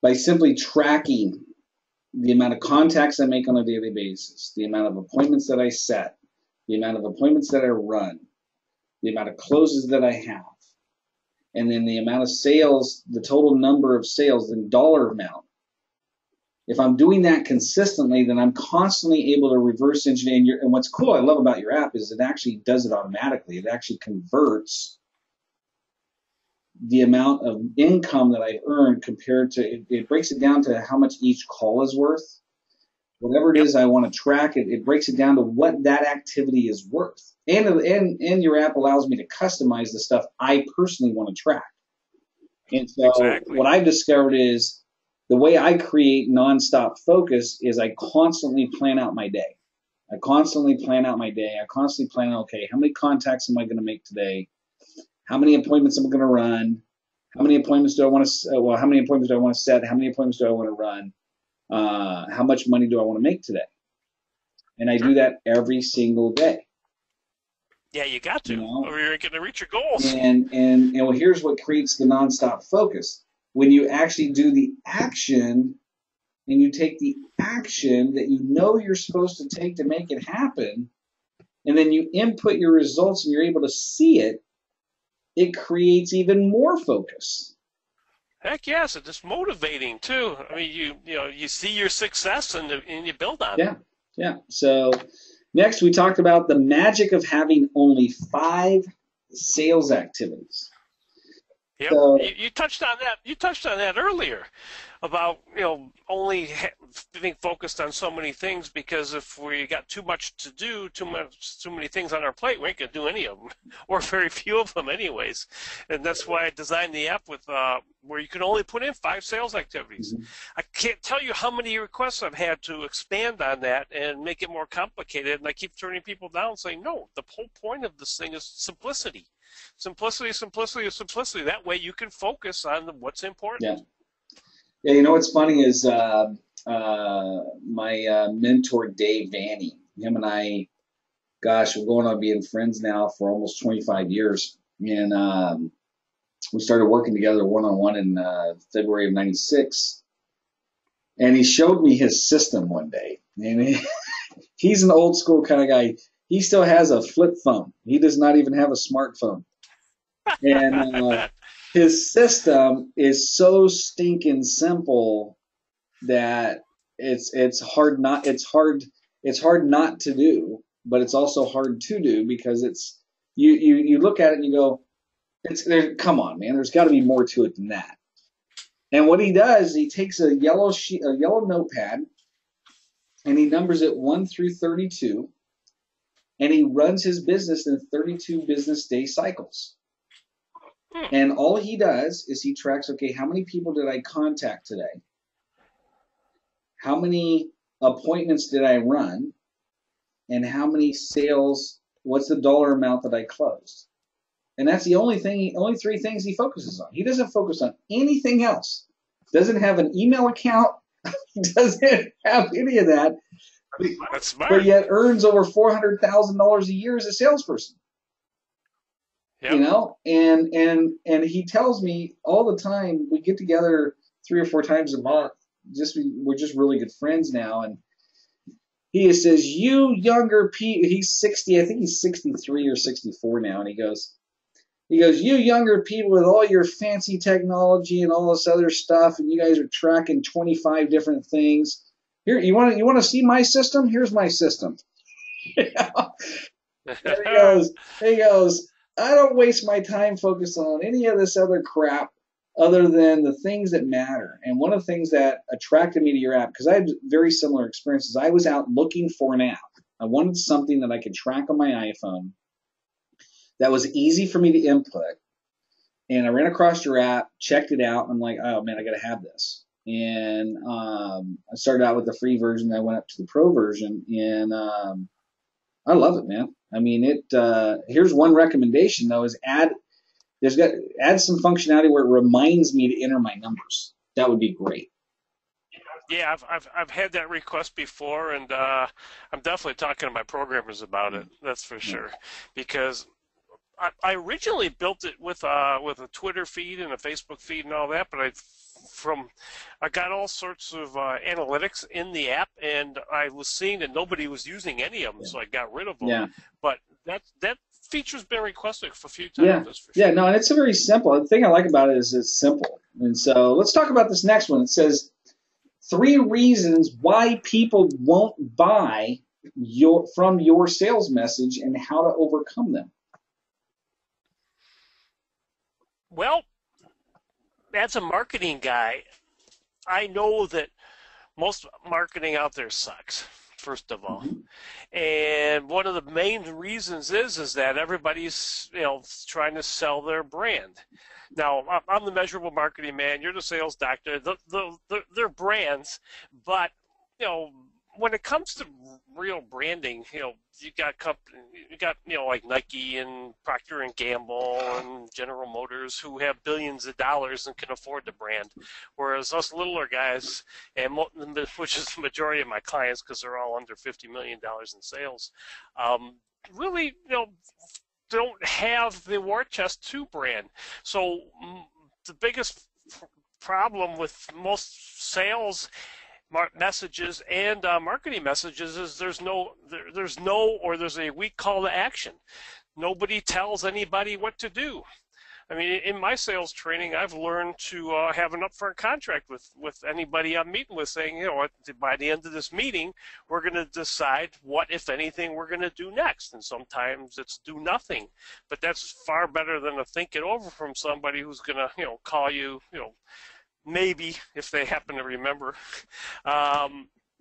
Speaker 1: by simply tracking the amount of contacts I make on a daily basis, the amount of appointments that I set, the amount of appointments that I run, the amount of closes that I have, and then the amount of sales, the total number of sales, the dollar amount. If I'm doing that consistently, then I'm constantly able to reverse engineer. And what's cool, I love about your app, is it actually does it automatically. It actually converts the amount of income that I earn compared to it breaks it down to how much each call is worth. Whatever it
Speaker 2: Yep.
Speaker 1: is I want to track, it breaks it down to what that activity is worth. And your app allows me to customize the stuff I personally want to track. And so
Speaker 2: Exactly.
Speaker 1: what I've discovered is the way I create nonstop focus is I constantly plan out my day. I constantly plan out my day. I constantly plan, okay, how many contacts am I going to make today? How many appointments am I going to run? How many appointments do I want to, how many appointments do I want to set? How many appointments do I want to run? How much money do I want to make today? And I
Speaker 2: Sure.
Speaker 1: do that every single day.
Speaker 2: Yeah, you got
Speaker 1: You
Speaker 2: to,
Speaker 1: know,
Speaker 2: or you're going to reach your goals.
Speaker 1: and well, here's what creates the nonstop focus. When you actually do the action and you take the action that you know you're supposed to take to make it happen, and then you input your results and you're able to see it, it creates even more focus.
Speaker 2: Heck yes, and it's motivating too. I mean, you see your success and you build on it.
Speaker 1: Yeah, yeah. So next we talked about the magic of having only 5 sales activities.
Speaker 2: Yep,
Speaker 1: So
Speaker 2: you touched on that. You touched on that earlier about only being focused on so many things, because if we got too much to do, too many things on our plate, we ain't gonna do any of them, or very few of them, anyways. And that's why I designed the app with where you can only put in 5 sales activities.
Speaker 1: mm-hmm.
Speaker 2: I can't tell you how many requests I've had to expand on that and make it more complicated, and I keep turning people down, saying, no, the whole point of this thing is simplicity. Simplicity, simplicity, simplicity. That way you can focus on what's important.
Speaker 1: Yeah. Yeah, you know what's funny is my mentor Dave Vanny, him and I, gosh, we're going on being friends now for almost 25 years, and we started working together one-on-one in February of '96. And he showed me his system one day, and he's an old school kind of guy. He still has a flip phone. He does not even have a smartphone, and
Speaker 2: I bet.
Speaker 1: his system is so stinking simple that it's hard not to do, but it's also hard to do because it's you look at it and you go, it's there. Come on, man. There's got to be more to it than that. And what he does, he takes a yellow notepad, and he numbers it 1 through 32, and he runs his business in 32 business day cycles. And all he does is he tracks, okay, how many people did I contact today? How many appointments did I run? And how many sales, what's the dollar amount that I closed? And that's the only 3 things he focuses on. He doesn't focus on anything else. Doesn't have an email account. He doesn't have any of that.
Speaker 2: That's smart.
Speaker 1: But yet earns over $400,000 a year as a salesperson.
Speaker 2: Yep.
Speaker 1: You know, and he tells me all the time, we get together 3 or 4 times a month. We're just really good friends now, and he says, you younger people, he's 60, I think he's 63 or 64 now, and he goes, you younger people with all your fancy technology and all this other stuff, and you guys are tracking 25 different things. Here, you want to see my system? Here's my system. And he goes, I don't waste my time focusing on any of this other crap other than the things that matter. And one of the things that attracted me to your app, because I had very similar experiences, I was out looking for an app. I wanted something that I could track on my iPhone that was easy for me to input. And I ran across your app, checked it out, and I'm like, oh man, I got to have this. And I started out with the free version, then I went up to the pro version, and I love it, man. I mean, here's one recommendation though: is add some functionality where it reminds me to enter my numbers. That would be great.
Speaker 2: Yeah, I've had that request before, and I'm definitely talking to my programmers about it. That's for sure, because I originally built it with a Twitter feed and a Facebook feed and all that, but I got all sorts of analytics in the app, and I was seeing that nobody was using any of them, so I got rid of them.
Speaker 1: Yeah.
Speaker 2: But that feature's been requested for a few times.
Speaker 1: Yeah.
Speaker 2: That's for sure.
Speaker 1: Yeah. No, and it's a very simple. The thing I like about it is it's simple. And so let's talk about this next one. It says 3 reasons why people won't buy from your sales message and how to overcome them.
Speaker 2: Well, as a marketing guy, I know that most marketing out there sucks, first of all. And one of the main reasons is that everybody's, trying to sell their brand. Now, I'm the measurable marketing man. You're the sales doctor. They're brands, but when it comes to real branding, you got like Nike and Procter and Gamble and General Motors who have billions of dollars and can afford the brand, whereas us littler guys, which is the majority of my clients because they're all under $50 million in sales, really don't have the war chest to brand. So the biggest problem with most sales messages and marketing messages is there's a weak call to action. Nobody tells anybody what to do. I mean, in my sales training, I've learned to have an upfront contract with anybody I'm meeting with, saying, by the end of this meeting, we're going to decide what, if anything, we're going to do next. And sometimes it's do nothing, but that's far better than to think it over from somebody who's going to, call you, maybe if they happen to remember.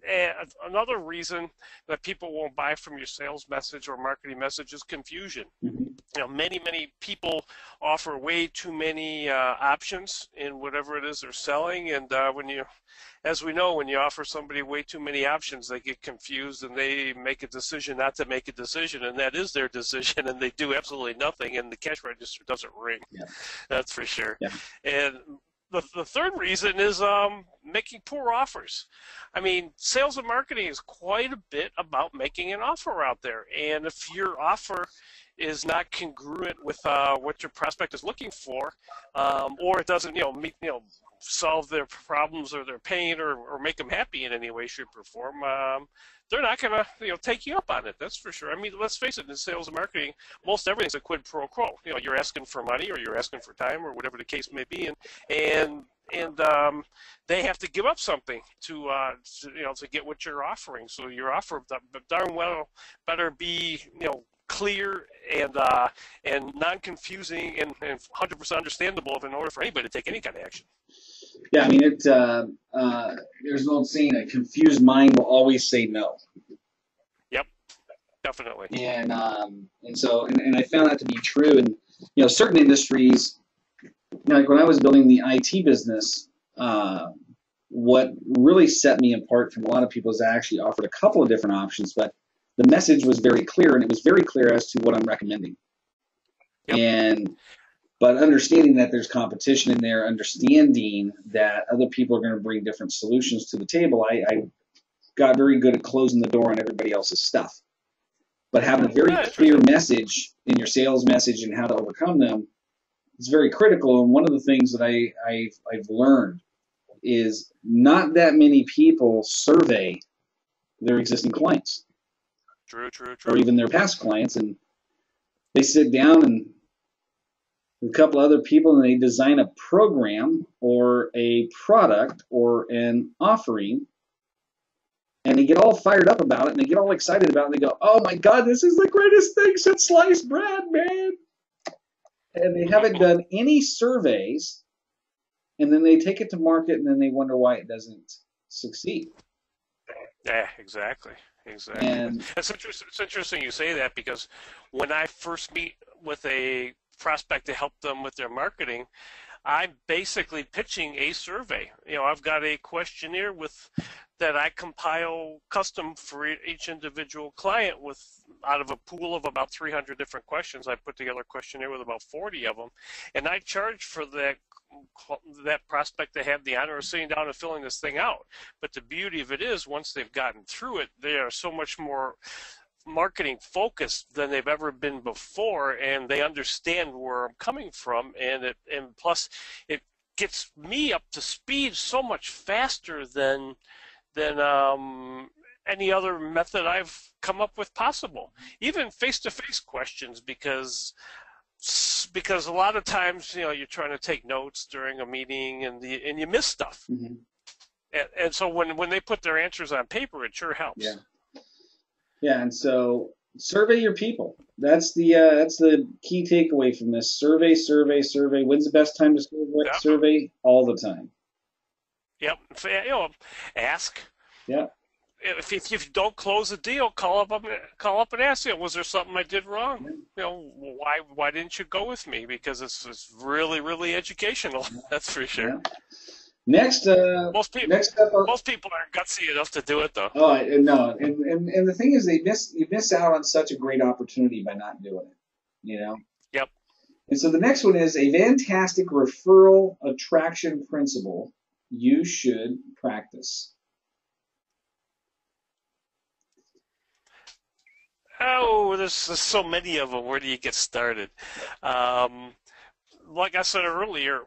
Speaker 2: And another reason that people won't buy from your sales message or marketing message is confusion. Many people offer way too many options in whatever it is they're selling, and as we know, when you offer somebody way too many options, they get confused and they make a decision not to make a decision, and that is their decision, and they do absolutely nothing, and the cash register doesn't ring. Yeah. That's for sure. Yeah. And the third reason is making poor offers. I mean, sales and marketing is quite a bit about making an offer out there, and if your offer is not congruent with what your prospect is looking for, or it doesn't, solve their problems or their pain or make them happy in any way, shape, or form, they're not going to, take you up on it. That's for sure. I mean, let's face it, in sales and marketing, most everything's a quid pro quo. You're asking for money or you're asking for time or whatever the case may be, and they have to give up something to get what you're offering. So your offer darn well better be, clear and non-confusing and 100% understandable in order for anybody to take any kind of action.
Speaker 1: Yeah, I mean, there's an old saying, a confused mind will always say no.
Speaker 2: Yep, definitely.
Speaker 1: And so I found that to be true. And certain industries, like when I was building the IT business, what really set me apart from a lot of people is I actually offered a couple of different options, but the message was very clear, and it was very clear as to what I'm recommending. Yep. But understanding that there's competition in there, understanding that other people are going to bring different solutions to the table, I got very good at closing the door on everybody else's stuff. But having a very clear message in your sales message and how to overcome them is very critical. And one of the things that I've learned is not that many people survey their existing clients.
Speaker 2: True.
Speaker 1: Or even their past clients, and they sit down and a couple other people and they design a program or a product or an offering, and they get all fired up about it and they get all excited about it and they go, oh my God, this is the greatest thing since sliced bread, man. And they haven't done any surveys, and then they take it to market and then they wonder why it doesn't succeed.
Speaker 2: Yeah, exactly. And it's interesting you say that, because when I first meet with a prospect to help them with their marketing, I'm basically pitching a survey. I've got a questionnaire that I compile custom for each individual client out of a pool of about 300 different questions. I put together a questionnaire with about 40 of them, and I charge for that prospect to have the honor of sitting down and filling this thing out. But the beauty of it is, once they've gotten through it, they are so much more marketing focused than they've ever been before, and they understand where I'm coming from, and plus it gets me up to speed so much faster than any other method I've come up with possible. Even face-to-face questions, because a lot of times, you're trying to take notes during a meeting and you miss stuff. Mm-hmm. And so when they put their answers on paper, it sure helps.
Speaker 1: Yeah, and so Survey your people. That's the key takeaway from this. Survey, survey, survey. When's the best time to survey?
Speaker 2: Definitely.
Speaker 1: Survey all the time.
Speaker 2: Yep. Ask.
Speaker 1: Yeah,
Speaker 2: If you don't close a deal, call up and ask you, was there something I did wrong?
Speaker 1: yeah,
Speaker 2: Why didn't you go with me? Because it's really really educational. That's for sure.
Speaker 1: yeah. Next,
Speaker 2: Most people
Speaker 1: next up.
Speaker 2: most people aren't gutsy enough to do it though.
Speaker 1: Oh, no, and the thing is, you miss out on such a great opportunity by not doing it. You know.
Speaker 2: Yep.
Speaker 1: And so the next one is a fantastic referral attraction principle you should practice.
Speaker 2: Oh, there's so many of them. Where do you get started? Um, like I said earlier,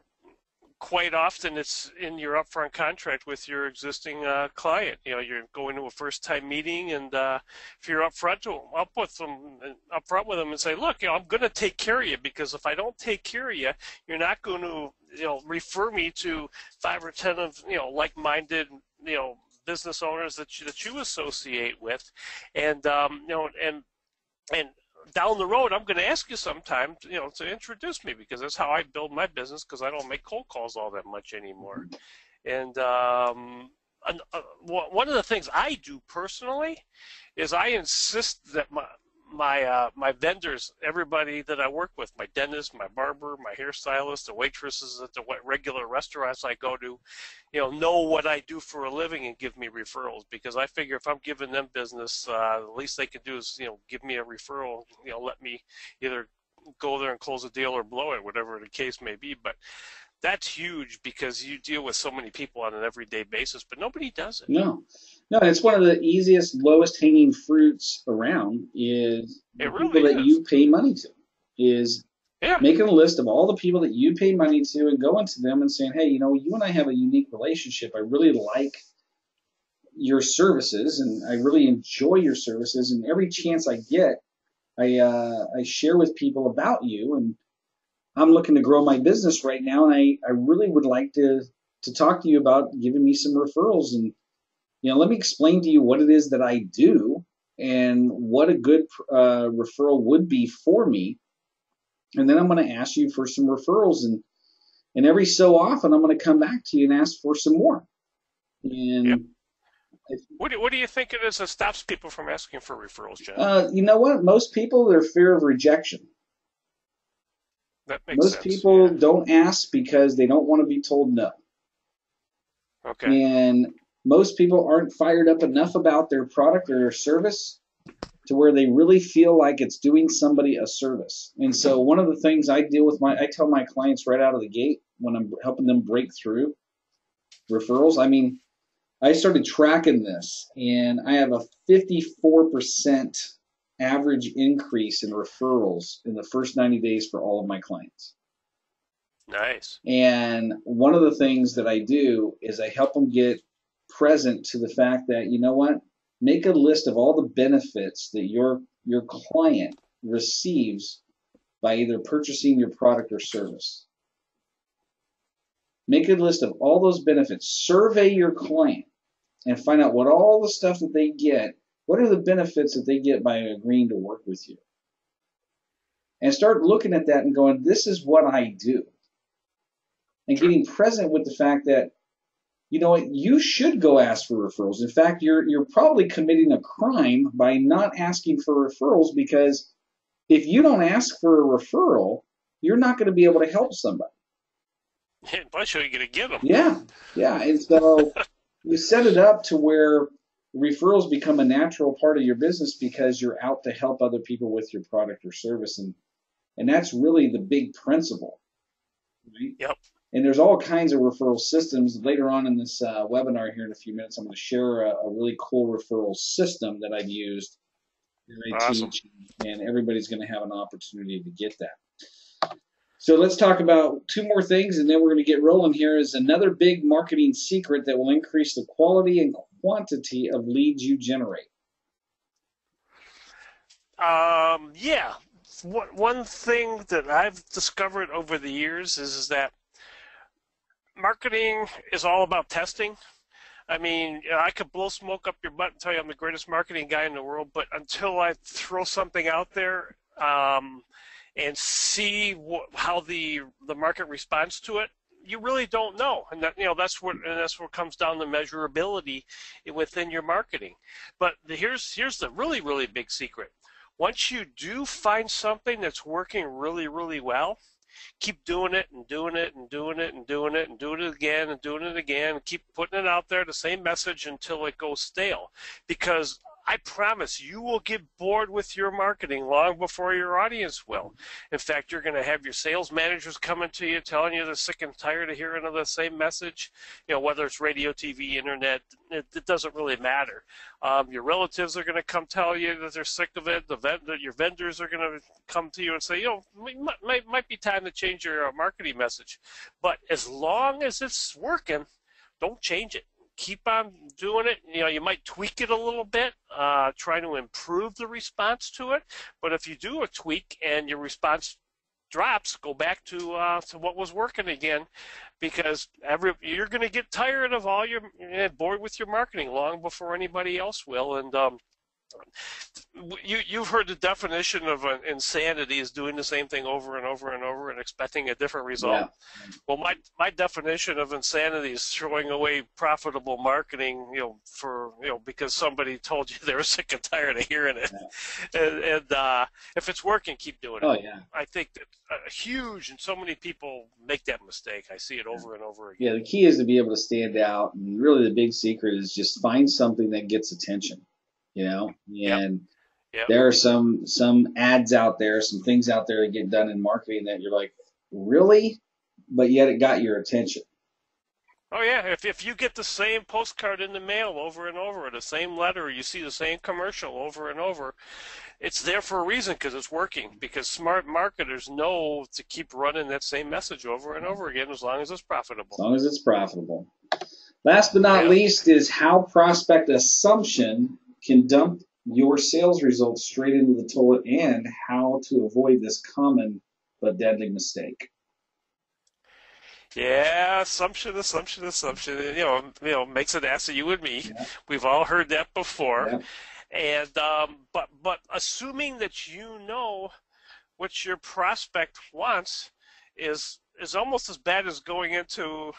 Speaker 2: quite often it's in your upfront contract with your existing client. You're going to a first-time meeting, and if you're upfront with them, and say, "Look, I'm going to take care of you because if I don't take care of you, you're not going to, refer me to 5 or 10 of like-minded, business owners that you associate with, and and down the road, I'm going to ask you sometime, to introduce me because that's how I build my business because I don't make cold calls all that much anymore. And one of the things I do personally is I insist that my vendors, everybody that I work with, my dentist, my barber, my hairstylist, the waitresses at the regular restaurants I go to, know what I do for a living and give me referrals because I figure if I'm giving them business, the least they can do is, give me a referral, let me either go there and close a deal or blow it, whatever the case may be. But that's huge because you deal with so many people on an everyday basis, but nobody does it.
Speaker 1: No, no, it's one of the easiest, lowest hanging fruits around is the
Speaker 2: It
Speaker 1: people
Speaker 2: really
Speaker 1: that
Speaker 2: is.
Speaker 1: you pay money to. Is
Speaker 2: Yeah.
Speaker 1: making a list of all the people that you pay money to and going to them and saying, hey, you and I have a unique relationship. I really like your services and I really enjoy your services. And every chance I get, I share with people about you. And I'm looking to grow my business right now. And I really would like to talk to you about giving me some referrals. And, let me explain to you what it is that I do and what a good referral would be for me. And then I'm going to ask you for some referrals, and every so often I'm going to come back to you and ask for some more.
Speaker 2: Yep.
Speaker 1: And
Speaker 2: What do you think it is that stops people from asking for referrals, John?
Speaker 1: you know what? Most people, they're fear of rejection.
Speaker 2: That makes
Speaker 1: Most
Speaker 2: sense.
Speaker 1: people
Speaker 2: Yeah.
Speaker 1: don't ask because they don't want to be told no.
Speaker 2: Okay.
Speaker 1: And most people aren't fired up enough about their product or their service to where they really feel like it's doing somebody a service. And so one of the things I tell my clients right out of the gate when I'm helping them break through referrals. I mean, I started tracking this and I have a 54% average increase in referrals in the first 90 days for all of my clients.
Speaker 2: Nice.
Speaker 1: And one of the things that I do is I help them get present to the fact that, you know what, make a list of all the benefits that your client receives by either purchasing your product or service. Make a list of all those benefits. Survey your client and find out what all the stuff that they get, what are the benefits that they get by agreeing to work with you. And start looking at that and going, this is what I do. And getting present with the fact that, you know what, you should go ask for referrals. In fact, you're probably committing a crime by not asking for referrals because if you don't ask for a referral, you're not going to be able to help somebody.
Speaker 2: Plus, you're going to get them.
Speaker 1: Yeah. And so you set it up to where referrals become a natural part of your business because you're out to help other people with your product or service. And that's really the big principle. Right?
Speaker 2: Yep.
Speaker 1: And there's all kinds of referral systems. Later on in this webinar here in a few minutes, I'm going to share a really cool referral system that I've used that I teach, and everybody's going to have an opportunity to get that. So let's talk about two more things, and then we're going to get rolling here. Is another big marketing secret that will increase the quality and quantity of leads you generate.
Speaker 2: Yeah. One thing that I've discovered over the years is that marketing is all about testing. I mean, I could blow smoke up your butt and tell you I'm the greatest marketing guy in the world, but until I throw something out there and see how the market responds to it, you really don't know. And that's what comes down to measurability within your marketing. But here's the really, really big secret. Once you do find something that's working really, really well, keep doing it and doing it and doing it and doing it and doing it again and doing it again and keep putting it out there, the same message, until it goes stale. Because I promise you will get bored with your marketing long before your audience will. In fact, you're going to have your sales managers coming to you telling you they're sick and tired of hearing the same message. Whether it's radio, TV, internet, it doesn't really matter. Your relatives are going to come tell you that they're sick of it. Your vendors are going to come to you and say, might be time to change your marketing message. But as long as it's working, don't change it. Keep on doing it. You might tweak it a little bit, try to improve the response to it. But if you do a tweak and your response drops, go back to what was working again, because you're going to get tired of bored with your marketing long before anybody else will. And you've heard the definition of insanity is doing the same thing over and over and over and expecting a different result. Yeah. Well, my definition of insanity is throwing away profitable marketing, because somebody told you they were sick and tired of hearing it. Yeah. And if it's working, keep doing it. Oh, yeah. I think that huge, and so many people make that mistake. I see it over and over again.
Speaker 1: Yeah, the key is to be able to stand out, and really the big secret is just find something that gets attention. And yep. There are some ads out there, some things out there that get done in marketing that you're like, really? But yet it got your attention.
Speaker 2: Oh, yeah. If you get the same postcard in the mail over and over, or the same letter, or you see the same commercial over and over, it's there for a reason, because it's working. Because smart marketers know to keep running that same message over and over again as long as it's profitable.
Speaker 1: As long as it's profitable. Last but not least is how prospect assumption can dump your sales results straight into the toilet, and how to avoid this common but deadly mistake.
Speaker 2: Yeah, assumption. Makes an ass of you and me. Yeah. We've all heard that before. Yeah. And but assuming that you know what your prospect wants is almost as bad as going into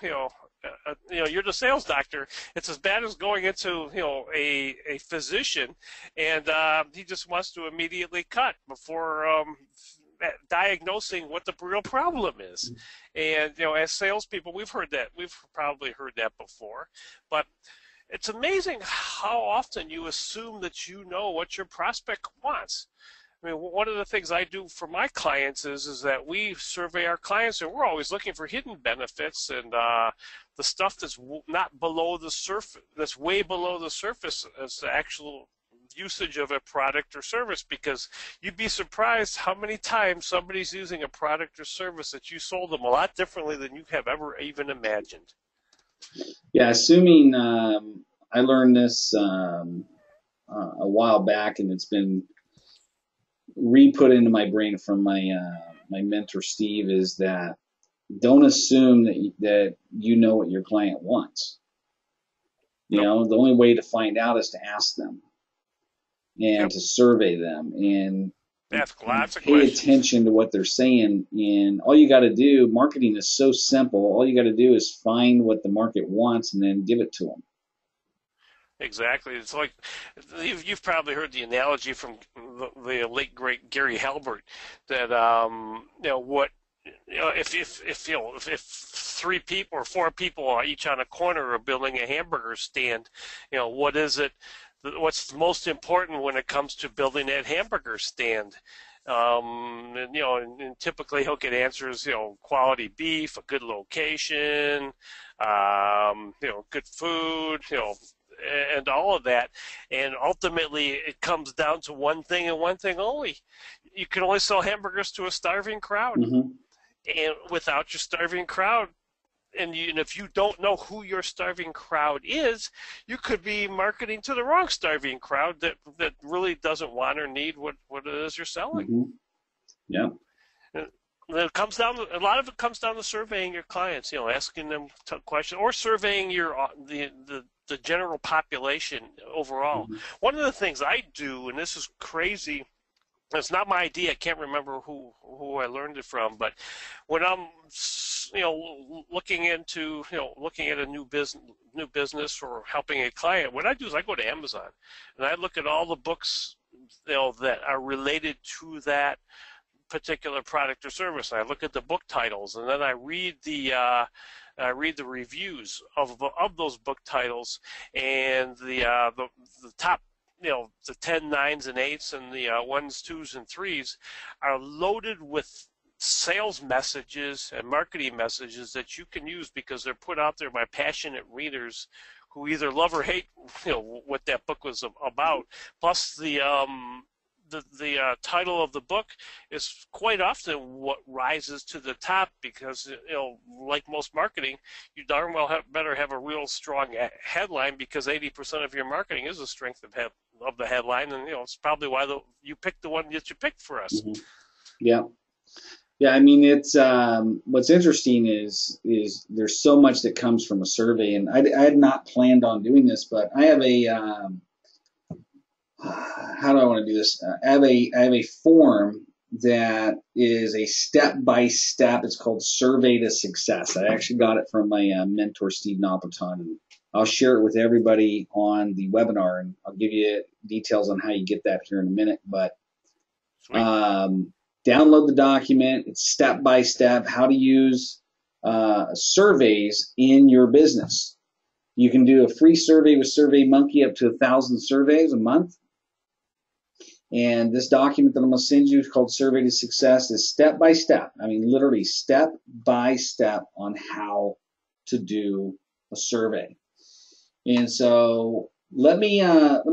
Speaker 2: you're the sales doctor. It's as bad as going into a physician, and he just wants to immediately cut before diagnosing what the real problem is. And as salespeople, we've probably heard that before, but it's amazing how often you assume that you know what your prospect wants. I mean, one of the things I do for my clients is that we survey our clients, and we're always looking for hidden benefits and the stuff that's not below the surface, that's way below the surface as the actual usage of a product or service, because you'd be surprised how many times somebody's using a product or service that you sold them a lot differently than you have ever even imagined.
Speaker 1: Yeah, assuming I learned this a while back, and it's been re-put into my brain from my mentor Steve, is that don't assume that you know what your client wants. The only way to find out is to ask them and to survey them and pay attention to what they're saying. And all you got to do, marketing is so simple. All you got to do is find what the market wants and then give it to them.
Speaker 2: Exactly. It's like you've probably heard the analogy from the late great Gary Halbert that if 3 people or 4 people are each on a corner are building a hamburger stand, what is it? What's most important when it comes to building that hamburger stand? And typically he'll get answers, quality beef, a good location, good food, and all of that. And ultimately it comes down to one thing and one thing only. You can only sell hamburgers to a starving crowd. Mm-hmm. And without your starving crowd, and if you don't know who your starving crowd is, you could be marketing to the wrong starving crowd that really doesn't want or need what it is you're selling.
Speaker 1: Mm-hmm. Yeah.
Speaker 2: And it comes down to, a lot of it comes down to surveying your clients, asking them questions, or surveying the the general population overall.
Speaker 1: Mm-hmm.
Speaker 2: One of the things I do, and this is crazy, it's not my idea. I can't remember who I learned it from, but when I'm looking into looking at a new business or helping a client, what I do is I go to Amazon and I look at all the books that are related to that particular product or service. And I look at the book titles, and then I read the reviews of those book titles, and the top, the 10 9s and 8s and the 1s, 2s, and 3s are loaded with sales messages and marketing messages that you can use because they're put out there by passionate readers who either love or hate what that book was about. Plus the title of the book is quite often what rises to the top because, like most marketing, you darn well better have a real strong headline because 80% of your marketing is the strength of the headline, and it's probably why you picked the one that you picked for us.
Speaker 1: Mm-hmm. Yeah. Yeah, I mean, it's what's interesting is there's so much that comes from a survey, and I had not planned on doing this, but I have a how do I want to do this? I have a form that is a step-by-step. It's called Survey to Success. I actually got it from my mentor, Steve Napolitan, and I'll share it with everybody on the webinar, and I'll give you details on how you get that here in a minute. But download the document. It's step-by-step how to use surveys in your business. You can do a free survey with SurveyMonkey up to 1,000 surveys a month. And this document that I'm going to send you is called Survey to Success. Is step by step. I mean, literally step by step on how to do a survey. And so let me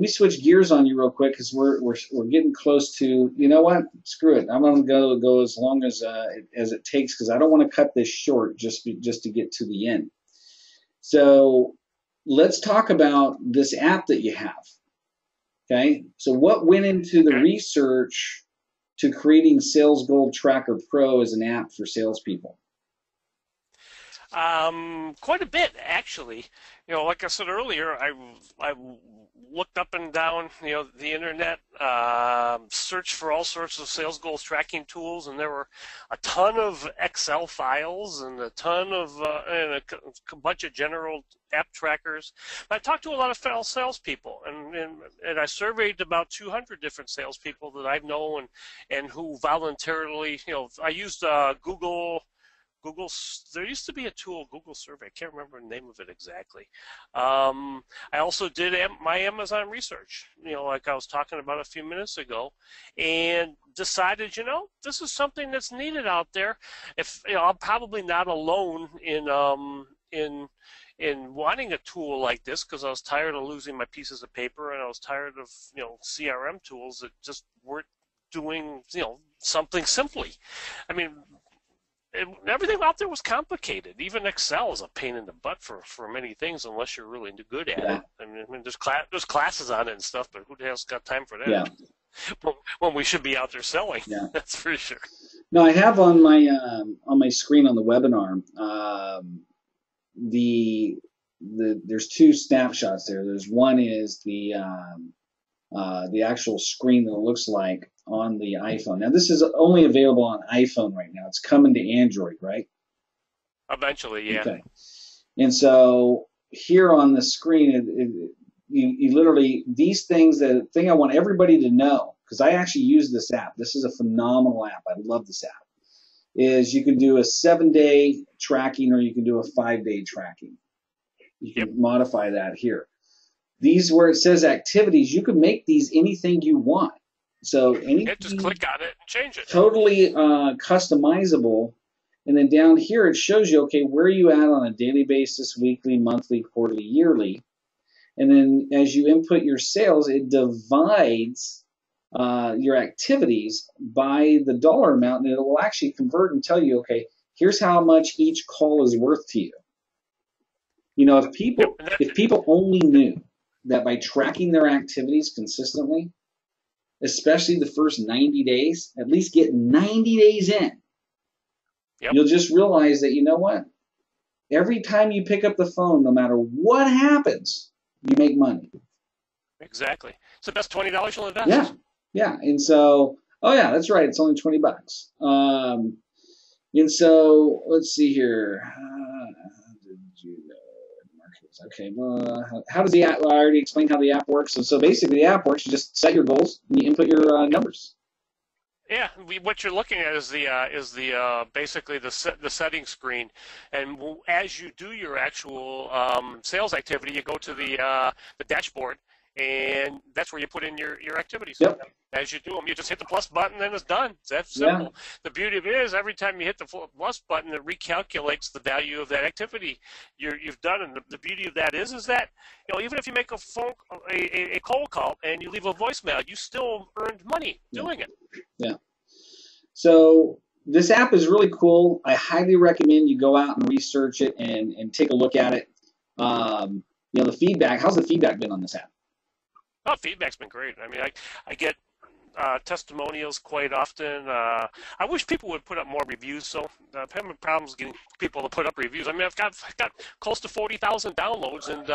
Speaker 1: switch gears on you real quick because we're getting close to, you know what? Screw it. I'm going to go as long as it takes because I don't want to cut this short just to get to the end. So let's talk about this app that you have. Okay, so what went into the research to creating Sales Goal Tracker Pro as an app for salespeople?
Speaker 2: Quite a bit, actually. Like I said earlier, I looked up and down, the internet, searched for all sorts of sales goals tracking tools, and there were a ton of Excel files and a ton of and a bunch of general app trackers. But I talked to a lot of salespeople, and I surveyed about 200 different salespeople that I know and who voluntarily, I used Google. There used to be a tool, Google Survey. I can't remember the name of it exactly. I also did my Amazon research, like I was talking about a few minutes ago, and decided, this is something that's needed out there. If I'm probably not alone in wanting a tool like this because I was tired of losing my pieces of paper and I was tired of CRM tools that just weren't doing something simply. I mean, everything out there was complicated. Even Excel is a pain in the butt for many things unless you're really good at it. I mean, there's classes on it and stuff, but who the hell's got time for that?
Speaker 1: Yeah.
Speaker 2: When we should be out there selling.
Speaker 1: Yeah.
Speaker 2: That's for sure.
Speaker 1: Now I have on my screen on the webinar there's two snapshots there. There's one is the actual screen that it looks like on the iPhone. Now, this is only available on iPhone right now. It's coming to Android, right?
Speaker 2: Eventually, yeah.
Speaker 1: Okay. And so here on the screen, you literally, these things, the thing I want everybody to know, because I actually use this app. This is a phenomenal app. I love this app. Is you can do a 7-day tracking or you can do a 5-day tracking. You can modify that here. These where it says activities, you can make these anything you want. So anything,
Speaker 2: just click on it and change it.
Speaker 1: Totally customizable. And then down here it shows you, okay, where are you at on a daily basis, weekly, monthly, quarterly, yearly. And then as you input your sales, it divides your activities by the dollar amount, and it will actually convert and tell you, okay, here's how much each call is worth to you. If people only knew that by tracking their activities consistently, especially the first 90 days, at least get 90 days in, you'll just realize that, you know what? Every time you pick up the phone, no matter what happens, you make money.
Speaker 2: Exactly. It's the best $20 you'll invest.
Speaker 1: Yeah, yeah. And so, oh yeah, that's right. It's only $20. And so let's see here. Did you know? Okay. Well, how does the app? Well, I already explained how the app works. So basically, the app works. You just set your goals and you input your numbers.
Speaker 2: Yeah, what you're looking at is the basically the setting screen, and as you do your actual sales activity, you go to the dashboard, and that's where you put in your activities.
Speaker 1: Yep.
Speaker 2: As you do them, you just hit the plus button, and it's done. It's that simple.
Speaker 1: Yeah.
Speaker 2: The beauty of it is, every time you hit the plus button, it recalculates the value of that activity you've done. And the beauty of that is that, you know, even if you make a cold call and you leave a voicemail, you still earned money doing it.
Speaker 1: Yeah. So this app is really cool. I highly recommend you go out and research it and take a look at it. You know, the feedback. How's the feedback been on this app?
Speaker 2: Oh, feedback's been great. I mean, I get testimonials quite often. I wish people would put up more reviews. So I'm having problems getting people to put up reviews. I mean, I've got close to 40,000 downloads, and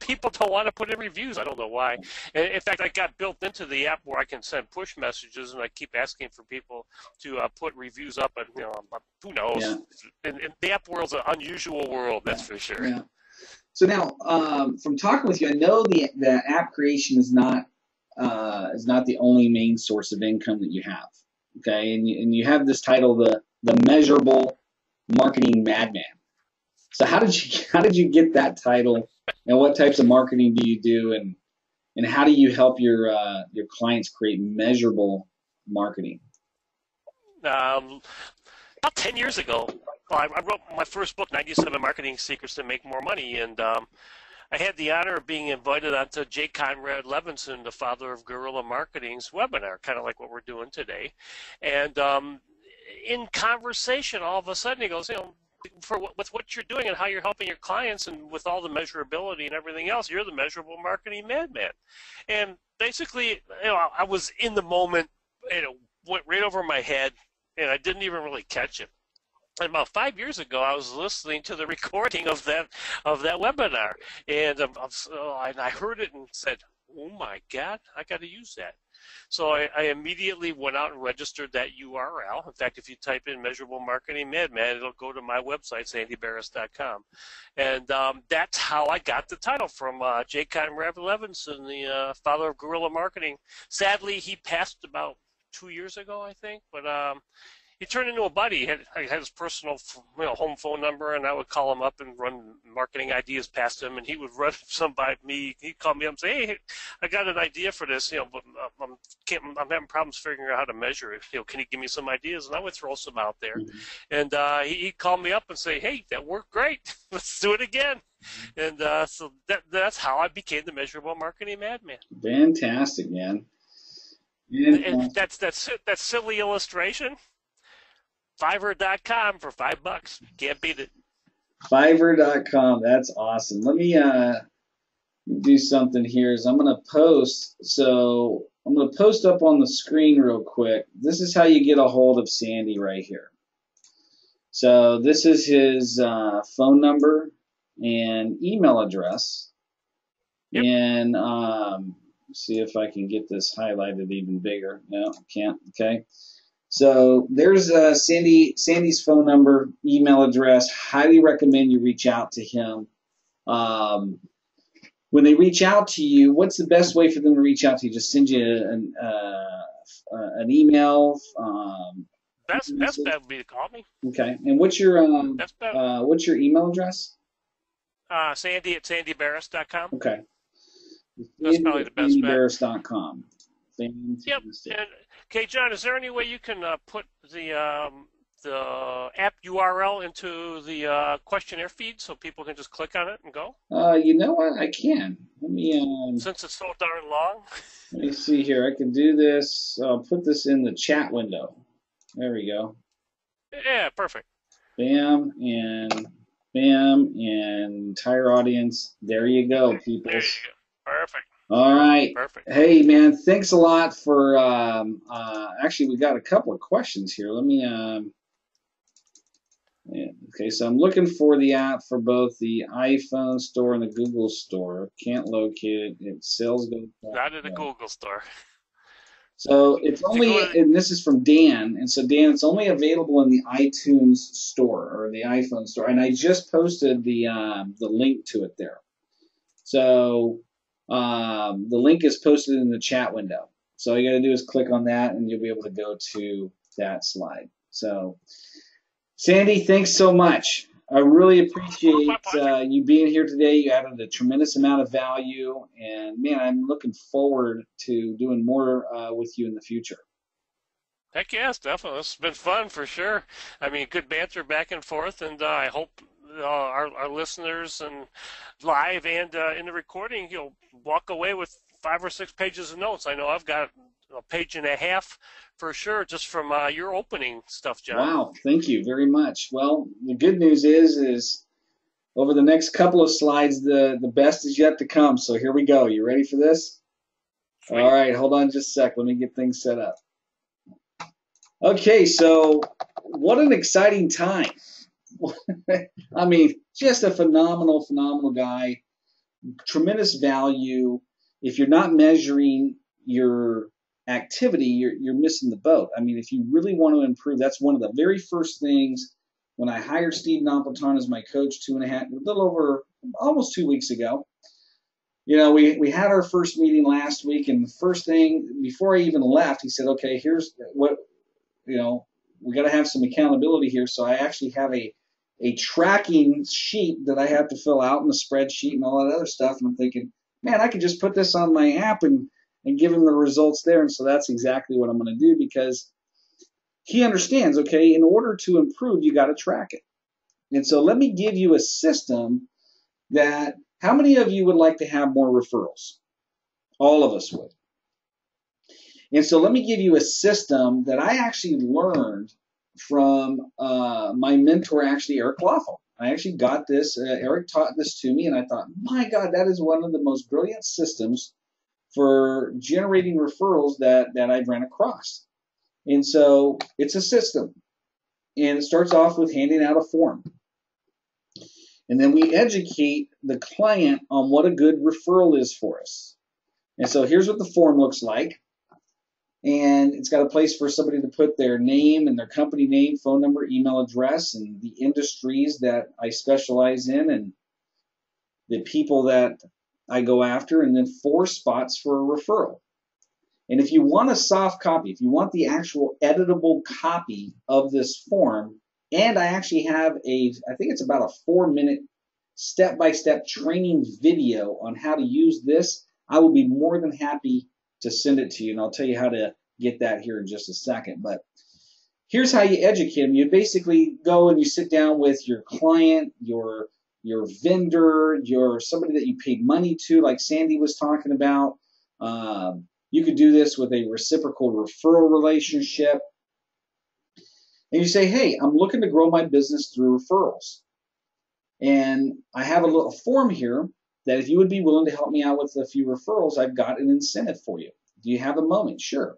Speaker 2: people don't want to put in reviews. I don't know why. And in fact, I got built into the app where I can send push messages, and I keep asking for people to put reviews up. And you know, who knows? Yeah. And the app world's an unusual world, that's for sure.
Speaker 1: Yeah. So now, from talking with you, I know the app creation is not the only main source of income that you have. Okay, and you have this title, the measurable marketing madman. So how did you get that title, and what types of marketing do you do, and how do you help your clients create measurable marketing?
Speaker 2: About 10 years ago, I wrote my first book, 97 Marketing Secrets to Make More Money, and I had the honor of being invited onto J. Conrad Levinson, the father of guerrilla marketing's webinar, kind of like what we're doing today. And in conversation, all of a sudden he goes, you know, with what you're doing and how you're helping your clients and with all the measurability and everything else, you're the measurable marketing madman. And basically, you know, I was in the moment, and it went right over my head, and I didn't even really catch it. And about 5 years ago, I was listening to the recording of that webinar, and I heard it and said, "Oh my God, I got to use that." So I immediately went out and registered that URL. In fact, if you type in "Measurable Marketing Madman," it'll go to my website, sandybarris.com, and that's how I got the title from J. Conrad Levinson, the father of guerrilla marketing. Sadly, he passed about 2 years ago, I think, but he turned into a buddy. He had his personal, home phone number, and I would call him up and run marketing ideas past him, and he would run some by me. He'd call me up and say, "Hey, I got an idea for this, but I'm having problems figuring out how to measure it. Can you give me some ideas?" And I would throw some out there, and he'd call me up and say, "Hey, that worked great. Let's do it again." And so that's how I became the Measurable Marketing Madman.
Speaker 1: Fantastic, man.
Speaker 2: And that silly illustration. Fiverr.com for $5. Can't beat it.
Speaker 1: Fiverr.com. That's awesome. Let me do something here. I'm going to post. So I'm going to post up on the screen real quick. This is how you get a hold of Sandy right here. So this is his phone number and email address. Yep. And see if I can get this highlighted even bigger. No, I can't. Okay. So there's Sandy's phone number, email address. Highly recommend you reach out to him. When they reach out to you, what's the best way for them to reach out to you? Just send you an email.
Speaker 2: Best bet would be to call me.
Speaker 1: Okay. And what's your email address?
Speaker 2: Sandy at sandybarris.com.
Speaker 1: Okay.
Speaker 2: That's probably the best bet.
Speaker 1: sandybarris.com.
Speaker 2: Yep. Okay, John, is there any way you can put the app URL into the questionnaire feed so people can just click on it and go?
Speaker 1: You know what? I can. Let me.
Speaker 2: Since it's so darn long.
Speaker 1: Let me see here. I can do this. I'll put this in the chat window. There we go.
Speaker 2: Yeah, perfect.
Speaker 1: Bam and bam and entire audience. There you go, people.
Speaker 2: There you go. Perfect.
Speaker 1: All right.
Speaker 2: Perfect.
Speaker 1: Hey, man, thanks a lot for, actually, we got a couple of questions here. Let Yeah. Okay, so I'm looking for the app for both the iPhone store and the Google store. Can't locate it. It's sales go.
Speaker 2: Not in the Google store.
Speaker 1: So it's
Speaker 2: If you go
Speaker 1: only,
Speaker 2: to
Speaker 1: and this is from Dan, and so Dan, it's only available in the iTunes store or the iPhone store, and I just posted the link to it there. So the link is posted in the chat window. So all you got to do is click on that, and you'll be able to go to that slide. So Sandy, thanks so much. I really
Speaker 2: my
Speaker 1: appreciate
Speaker 2: pleasure.
Speaker 1: you being here today. You added a tremendous amount of value, and man, I'm looking forward to doing more with you in the future.
Speaker 2: Heck yes, definitely. It's been fun for sure. I mean, good banter back and forth, and I hope our listeners and live and in the recording, you'll walk away with 5 or 6 pages of notes. I know I've got a page and a half for sure just from your opening stuff, John.
Speaker 1: Wow, thank you very much. Well, the good news is over the next couple of slides, the best is yet to come. So here we go. You ready for this? All
Speaker 2: Sweet.
Speaker 1: right, hold on just a sec. Let me get things set up. Okay, so what an exciting time. I mean, just a phenomenal, phenomenal guy. Tremendous value. If you're not measuring your activity, you're missing the boat. I mean, if you really want to improve, that's one of the very first things when I hired Steve Napolitano as my coach a little over, almost 2 weeks ago. You know, we had our first meeting last week, and the first thing, before I even left, he said, okay, here's what, you know, we got to have some accountability here. So I actually have a tracking sheet that I have to fill out in the spreadsheet and all that other stuff. And I'm thinking, man, I could just put this on my app and give him the results there. And so that's exactly what I'm going to do, because he understands, okay, in order to improve, you got to track it. And so let me give you a system that, how many of you would like to have more referrals? All of us would. And so let me give you a system that I actually learned from my mentor, actually, Eric Loeffel. I actually got this. Eric taught this to me, and I thought, my God, that is one of the most brilliant systems for generating referrals that I've ran across. And so it's a system, and it starts off with handing out a form. And then we educate the client on what a good referral is for us. And so here's what the form looks like. And it's got a place for somebody to put their name and their company name, phone number, email address, and the industries that I specialize in and the people that I go after, and then 4 spots for a referral. And if you want a soft copy, if you want the actual editable copy of this form, and I actually have I think it's about a 4-minute step-by-step training video on how to use this, I will be more than happy to send it to you, and I'll tell you how to get that here in just a second. But here's how you educate them. You basically go and you sit down with your client, your vendor, somebody that you paid money to, like Sandy was talking about. You could do this with a reciprocal referral relationship. And you say, hey, I'm looking to grow my business through referrals. And I have a little form here that if you would be willing to help me out with a few referrals, I've got an incentive for you. Do you have a moment? Sure.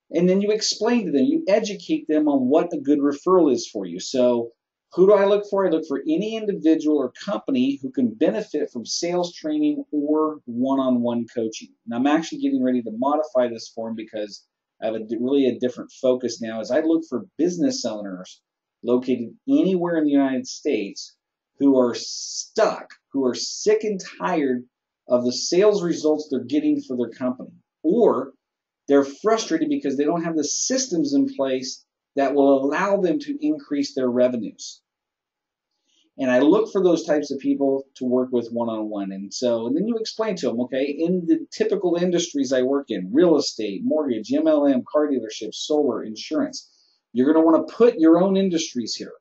Speaker 1: And then you explain to them, you educate them on what a good referral is for you. So who do I look for? I look for any individual or company who can benefit from sales training or one-on-one coaching. And I'm actually getting ready to modify this form because I have really a different focus now, as I look for business owners located anywhere in the United States who are stuck, who are sick and tired of the sales results they're getting for their company, or they're frustrated because they don't have the systems in place that will allow them to increase their revenues. And I look for those types of people to work with one-on-one. And then you explain to them, okay, in the typical industries I work in, real estate, mortgage, MLM, car dealerships, solar, insurance, you're going to want to put your own industries here.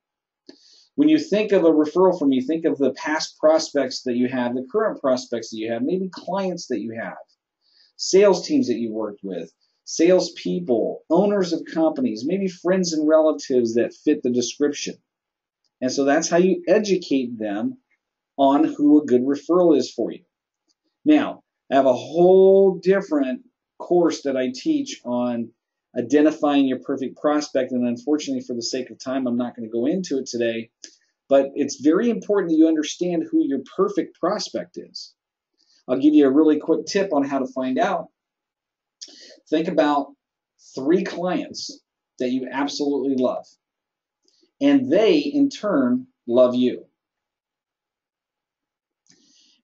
Speaker 1: When you think of a referral from you, think of the past prospects that you have, the current prospects that you have, maybe clients that you have, sales teams that you worked with, salespeople, owners of companies, maybe friends and relatives that fit the description. And so that's how you educate them on who a good referral is for you. Now, I have a whole different course that I teach on identifying your perfect prospect. And unfortunately, for the sake of time, I'm not going to go into it today. But it's very important that you understand who your perfect prospect is. I'll give you a really quick tip on how to find out. Think about 3 clients that you absolutely love, and they, in turn, love you.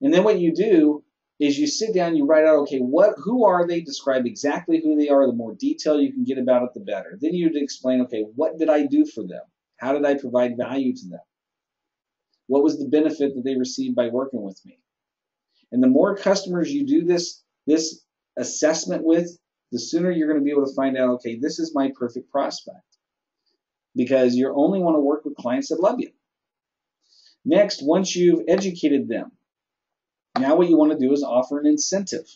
Speaker 1: And then what you do is you sit down, you write out, okay, who are they? Describe exactly who they are. The more detail you can get about it, the better. Then you'd explain, okay, what did I do for them? How did I provide value to them? What was the benefit that they received by working with me? And the more customers you do this assessment with, the sooner you're going to be able to find out, okay, this is my perfect prospect. Because you only want to work with clients that love you. Next, once you've educated them, now what you want to do is offer an incentive.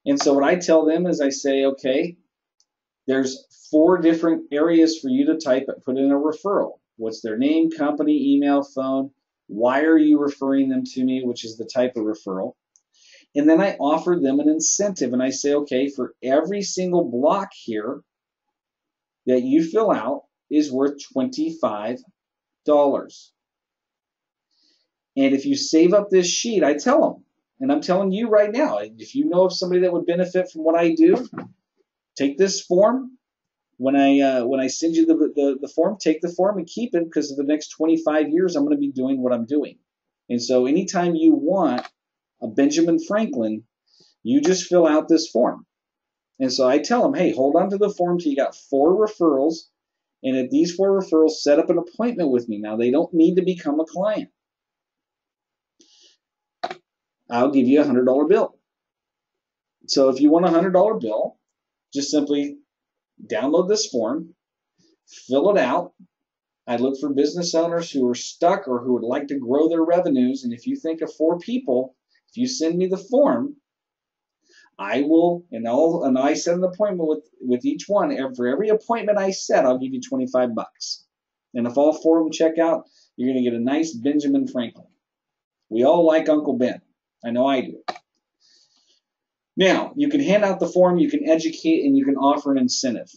Speaker 1: And so what I tell them is I say, okay, there's 4 different areas for you to put in a referral. What's their name, company, email, phone? Why are you referring them to me, which is the type of referral? And then I offer them an incentive, and I say, okay, for every single block here that you fill out is worth $25. And if you save up this sheet, I tell them, and I'm telling you right now, if you know of somebody that would benefit from what I do, take this form. When I send you the form, take the form and keep it, because for the next 25 years, I'm going to be doing what I'm doing. And so anytime you want a Benjamin Franklin, you just fill out this form. And so I tell them, hey, hold on to the form till you got 4 referrals. And at these 4 referrals, set up an appointment with me. Now, they don't need to become a client. I'll give you a $100 bill. So if you want a $100 bill, just simply download this form, fill it out. I look for business owners who are stuck or who would like to grow their revenues. And if you think of 4 people, if you send me the form, I will, and I set an appointment with each one. For every appointment I set, I'll give you $25. And if all 4 of them check out, you're going to get a nice Benjamin Franklin. We all like Uncle Ben. I know I do. Now, you can hand out the form, you can educate, and you can offer an incentive.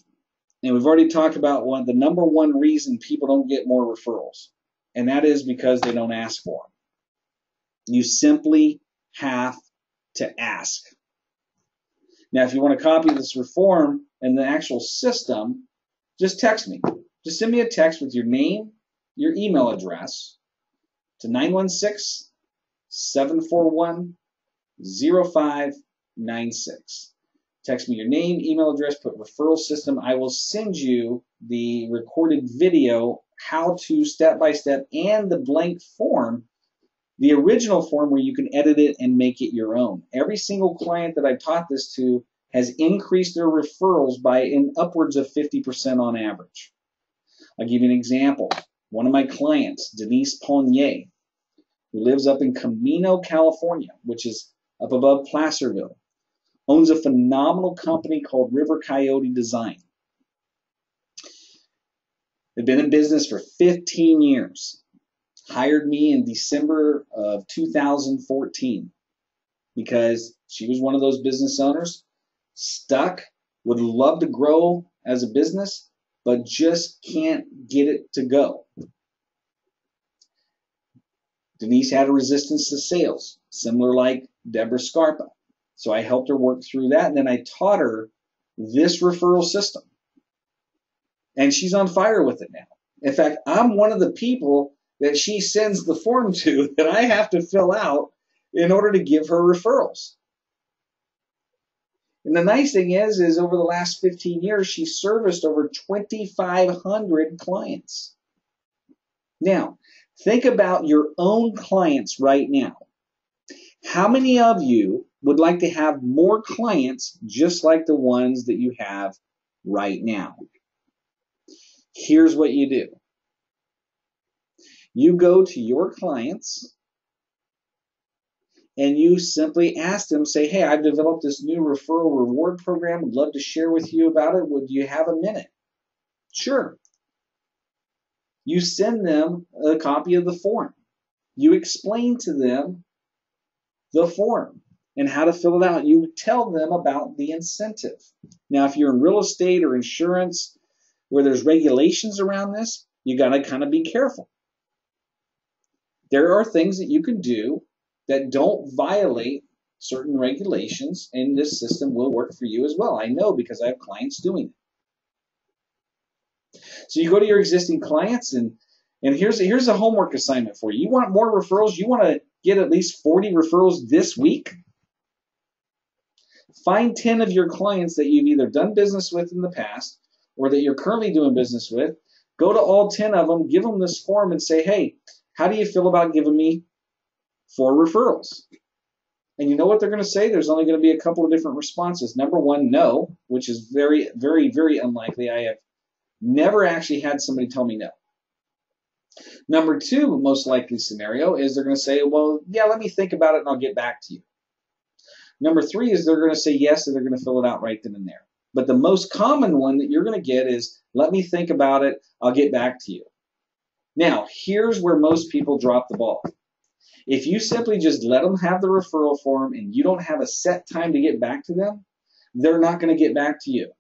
Speaker 1: And we've already talked about the number 1 reason people don't get more referrals, and that is because they don't ask for them. You simply have to ask. Now, if you want a copy of this reform and the actual system, just text me. Just send me a text with your name, your email address to 916-741-0596. Text me your name, email address, put referral system. I will send you the recorded video, how to step-by-step, and the blank form, the original form where you can edit it and make it your own. Every single client that I've taught this to has increased their referrals by upwards of 50% on average. I'll give you an example. One of my clients, Denise Ponnier, who lives up in Camino, California, which is up above Placerville, owns a phenomenal company called River Coyote Design. They've been in business for 15 years. Hired me in December of 2014 because she was one of those business owners, stuck, would love to grow as a business, but just can't get it to go. Denise had a resistance to sales, similar like Deborah Scarpa. So I helped her work through that, and then I taught her this referral system. And she's on fire with it now. In fact, I'm one of the people that she sends the form to that I have to fill out in order to give her referrals. And the nice thing is over the last 15 years, she's serviced over 2,500 clients. Now, think about your own clients right now. How many of you would like to have more clients just like the ones that you have right now? Here's what you do. You go to your clients and you simply ask them, say, hey, I've developed this new referral reward program. I'd love to share with you about it. Would you have a minute? Sure. You send them a copy of the form. You explain to them the form. and how to fill it out. You tell them about the incentive. Now, if you're in real estate or insurance where there's regulations around this, you got to kind of be careful. There are things that you can do that don't violate certain regulations, and this system will work for you as well. I know because I have clients doing it. So you go to your existing clients, and here's a homework assignment for you. You want more referrals? You want to get at least 40 referrals this week? Find 10 of your clients that you've either done business with in the past or that you're currently doing business with. Go to all 10 of them, give them this form, and say, hey, how do you feel about giving me 4 referrals? And you know what they're going to say? There's only going to be a couple of different responses. Number one, no, which is very, very, very unlikely. I have never actually had somebody tell me no. Number two, most likely scenario is they're going to say, well, yeah, let me think about it and I'll get back to you. Number three is they're going to say yes and they're going to fill it out right then and there. But the most common one that you're going to get is, let me think about it, I'll get back to you. Now, here's where most people drop the ball. If you simply just let them have the referral form and you don't have a set time to get back to them, they're not going to get back to you.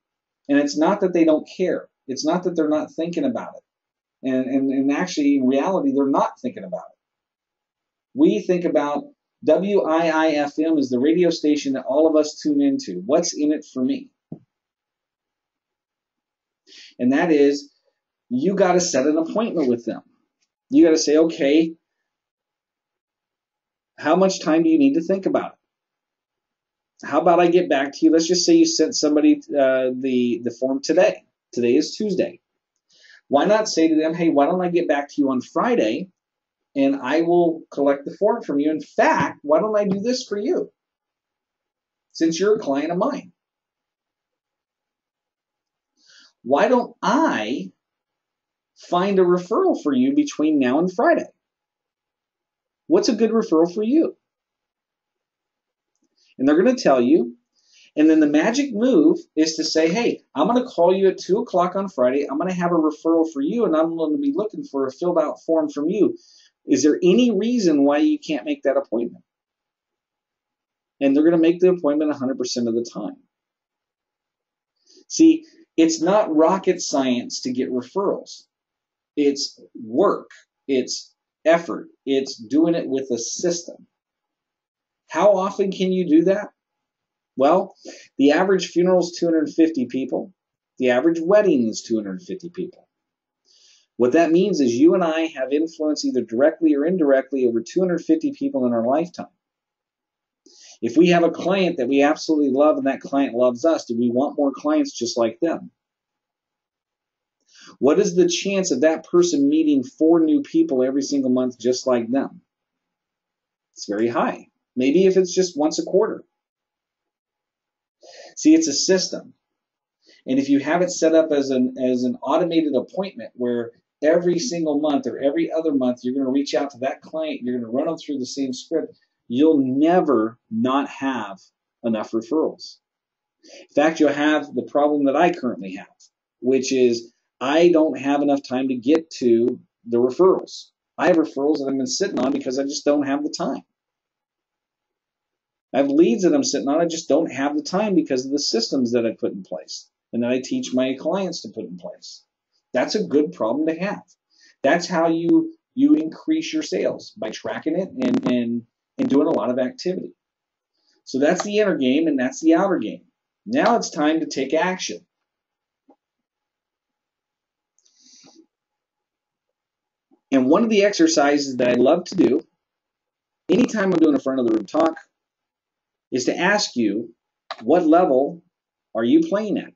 Speaker 1: And it's not that they don't care. It's not that they're not thinking about it. And actually, in reality, they're not thinking about it. We think about WIIFM is the radio station that all of us tune into. What's in it for me? And that is, you got to set an appointment with them. You got to say, okay, how much time do you need to think about it? How about I get back to you? Let's just say you sent somebody the form today. Today is Tuesday. Why not say to them, hey, why don't I get back to you on Friday and I will collect the form from you. In fact, why don't I do this for you since you're a client of mine? Why don't I find a referral for you between now and Friday? What's a good referral for you? And they're going to tell you. And then the magic move is to say, hey, I'm going to call you at 2 o'clock on Friday. I'm going to have a referral for you, and I'm going to be looking for a filled out form from you. Is there any reason why you can't make that appointment? And they're going to make the appointment 100% of the time. See, it's not rocket science to get referrals. It's work. It's effort. It's doing it with a system. How often can you do that? Well, the average funeral is 250 people. The average wedding is 250 people. What that means is you and I have influence either directly or indirectly over 250 people in our lifetime. If we have a client that we absolutely love and that client loves us, do we want more clients just like them? What is the chance of that person meeting 4 new people every single month just like them? It's very high. Maybe if it's just once a quarter. See, it's a system. And if you have it set up as an automated appointment where every single month or every other month you're going to reach out to that client, you're going to run them through the same script, you'll never not have enough referrals. In fact, you'll have the problem that I currently have, which is I don't have enough time to get to the referrals. I have referrals that I've been sitting on because I just don't have the time. I have leads that I'm sitting on. I just don't have the time because of the systems that I put in place and that I teach my clients to put in place. That's a good problem to have. That's how you increase your sales, by tracking it and doing a lot of activity. So that's the inner game and that's the outer game. Now it's time to take action. And one of the exercises that I love to do anytime I'm doing a front of the room talk is to ask you, what level are you playing at?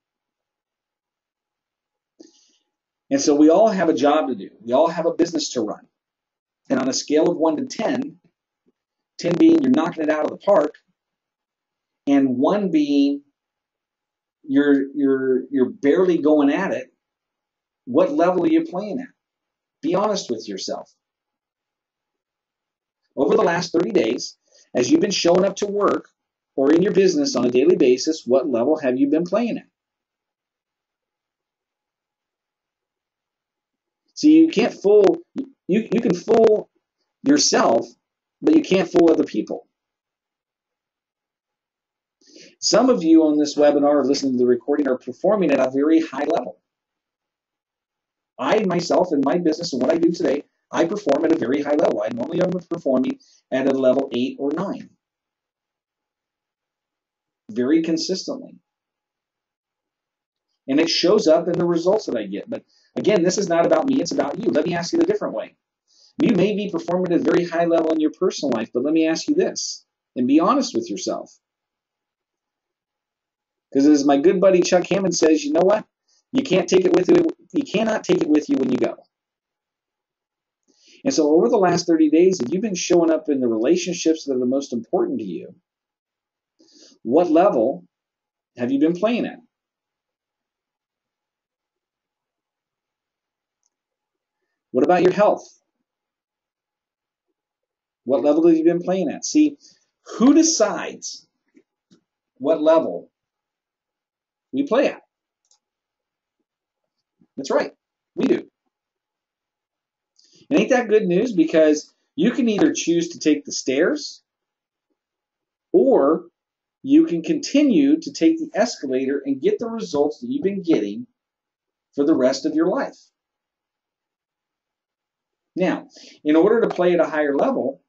Speaker 1: And so we all have a job to do. We all have a business to run. And on a scale of 1 to 10, 10 being you're knocking it out of the park, and 1 being you're barely going at it, what level are you playing at? Be honest with yourself. Over the last 30 days, as you've been showing up to work or in your business on a daily basis, what level have you been playing at? So you can't fool, you can fool yourself, but you can't fool other people. Some of you on this webinar or listening to the recording are performing at a very high level. I myself in my business and what I do today, I perform at a very high level. I normally am performing at a level 8 or 9. Very consistently. And it shows up in the results that I get. But again, this is not about me, it's about you. Let me ask you the different way. You may be performing at a very high level in your personal life, but let me ask you this, and be honest with yourself. Because as my good buddy Chuck Hammond says, you know what? You can't take it with you. You cannot take it with you when you go. And so over the last 30 days, if you've been showing up in the relationships that are the most important to you, what level have you been playing at? What about your health? What level have you been playing at? See, who decides what level we play at? That's right, we do. And ain't that good news? Because you can either choose to take the stairs or you can continue to take the escalator and get the results that you've been getting for the rest of your life. Now, in order to play at a higher level,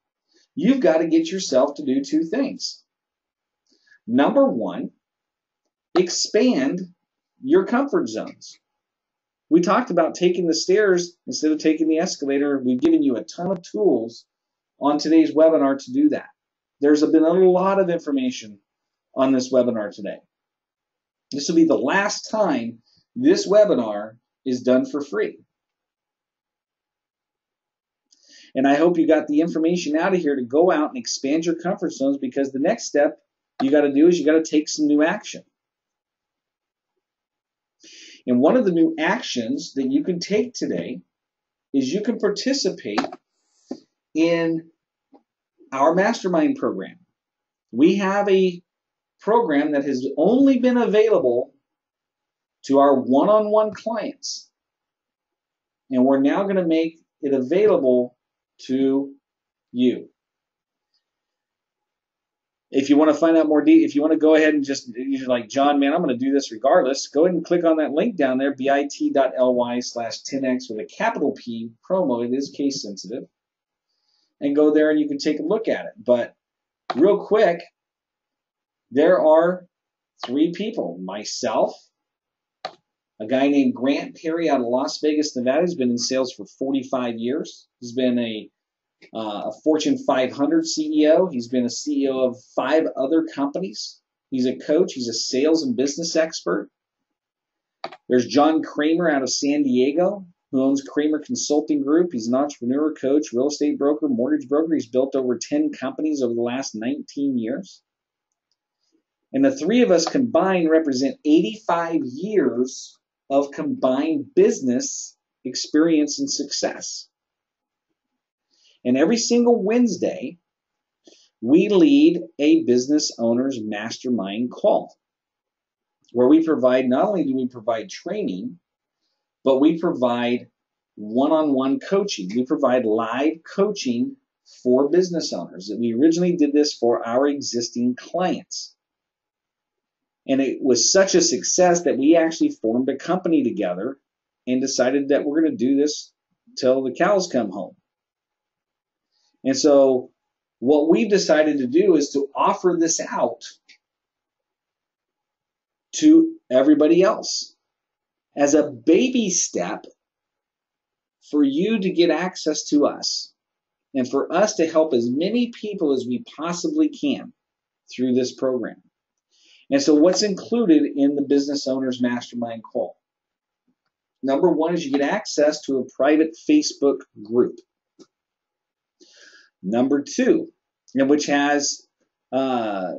Speaker 1: you've got to get yourself to do two things. Number one, expand your comfort zones. We talked about taking the stairs instead of taking the escalator. We've given you a ton of tools on today's webinar to do that. There's been a lot of information on this webinar today. This will be the last time this webinar is done for free. And I hope you got the information out of here to go out and expand your comfort zones, because the next step you got to do is you got to take some new action. And one of the new actions that you can take today is you can participate in our mastermind program. We have a program that has only been available to our one-on-one clients. And we're now going to make it available to you. If you want to find out more if you want to go ahead and just, you're like, John, man, I'm going to do this regardless, go ahead and click on that link down there, bit.ly/10x with a capital P promo. It is case sensitive. And go there and you can take a look at it. But real quick, there are 3 people. Myself, a guy named Grant Perry out of Las Vegas, Nevada. He's been in sales for 45 years. He's been a Fortune 500 CEO. He's been a CEO of 5 other companies. He's a coach. He's a sales and business expert. There's John Kramer out of San Diego, who owns Kramer Consulting Group. He's an entrepreneur, coach, real estate broker, mortgage broker. He's built over 10 companies over the last 19 years. And the 3 of us combined represent 85 years of combined business experience and success. And every single Wednesday, we lead a business owner's mastermind call, where we provide, not only do we provide training, but we provide one-on-one coaching. We provide live coaching for business owners. We originally did this for our existing clients. And it was such a success that we actually formed a company together and decided that we're going to do this till the cows come home. And so what we've decided to do is to offer this out to everybody else as a baby step for you to get access to us and for us to help as many people as we possibly can through this program. And so what's included in the Business Owners Mastermind call? Number one is you get access to a private Facebook group. Number two, which has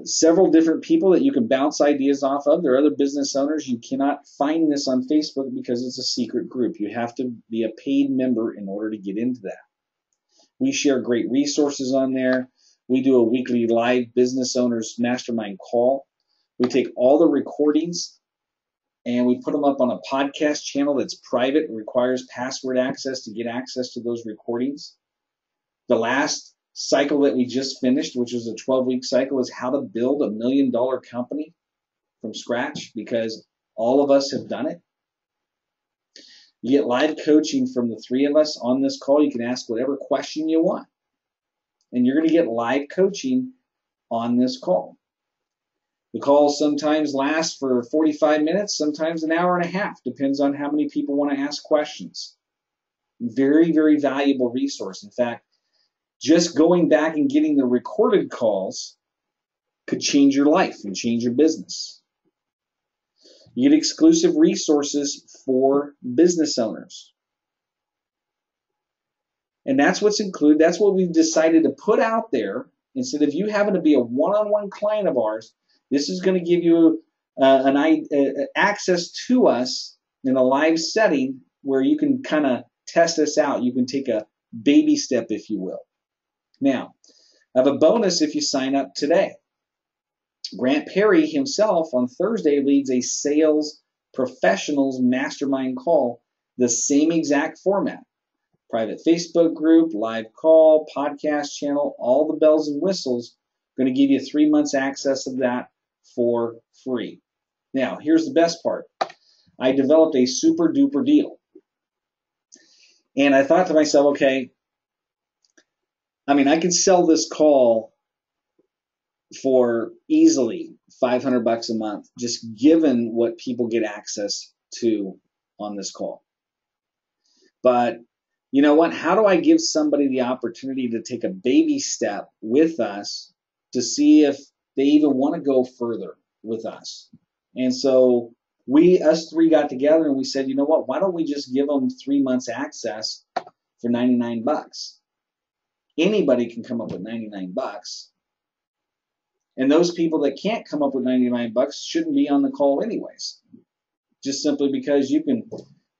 Speaker 1: several different people that you can bounce ideas off of. There are other business owners. You cannot find this on Facebook because it's a secret group. You have to be a paid member in order to get into that. We share great resources on there. We do a weekly live Business Owners Mastermind call. We take all the recordings and we put them up on a podcast channel that's private. It requires password access to get access to those recordings. The last cycle that we just finished, which was a 12-week cycle, is how to build $1 million company. from scratch because all of us have done it. You get live coaching from the three of us on this call. You can ask whatever question you want. And you're going to get live coaching on this call. The calls sometimes last for 45 minutes, sometimes an hour and a half. Depends on how many people want to ask questions. Very, very valuable resource. In fact, just going back and getting the recorded calls could change your life and change your business. You get exclusive resources for business owners. And that's what's included. That's what we've decided to put out there. Instead of you having to be a one-on-one client of ours, this is going to give you access to us in a live setting where you can kind of test us out. You can take a baby step, if you will. Now, I have a bonus if you sign up today. Grant Perry himself on Thursday leads a sales professionals mastermind call, the same exact format. Private Facebook group, live call, podcast channel, all the bells and whistles. Going to give you 3 months access of that for free. Now, here's the best part. I developed a super duper deal. And I thought to myself, okay, I can sell this call for easily $500 a month, just given what people get access to on this call. But you know what? How do I give somebody the opportunity to take a baby step with us to see if they even want to go further with us? And so us three got together and we said, you know what? Why don't we just give them 3 months access for $99? Anybody can come up with $99. And those people that can't come up with $99 shouldn't be on the call anyways. Just simply because you can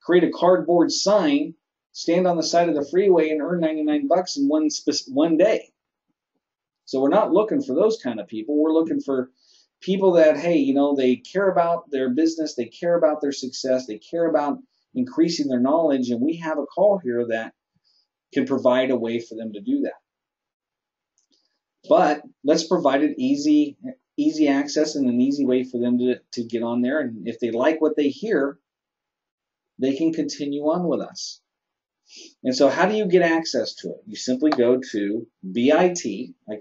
Speaker 1: create a cardboard sign, stand on the side of the freeway and earn $99 in one day. So we're not looking for those kind of people. We're looking for people that, hey, they care about their business, they care about their success, they care about increasing their knowledge, and we have a call here that can provide a way for them to do that. But let's provide it easy access and an easy way for them to get on there. And if they like what they hear, they can continue on with us. And so how do you get access to it? You simply go to bit. I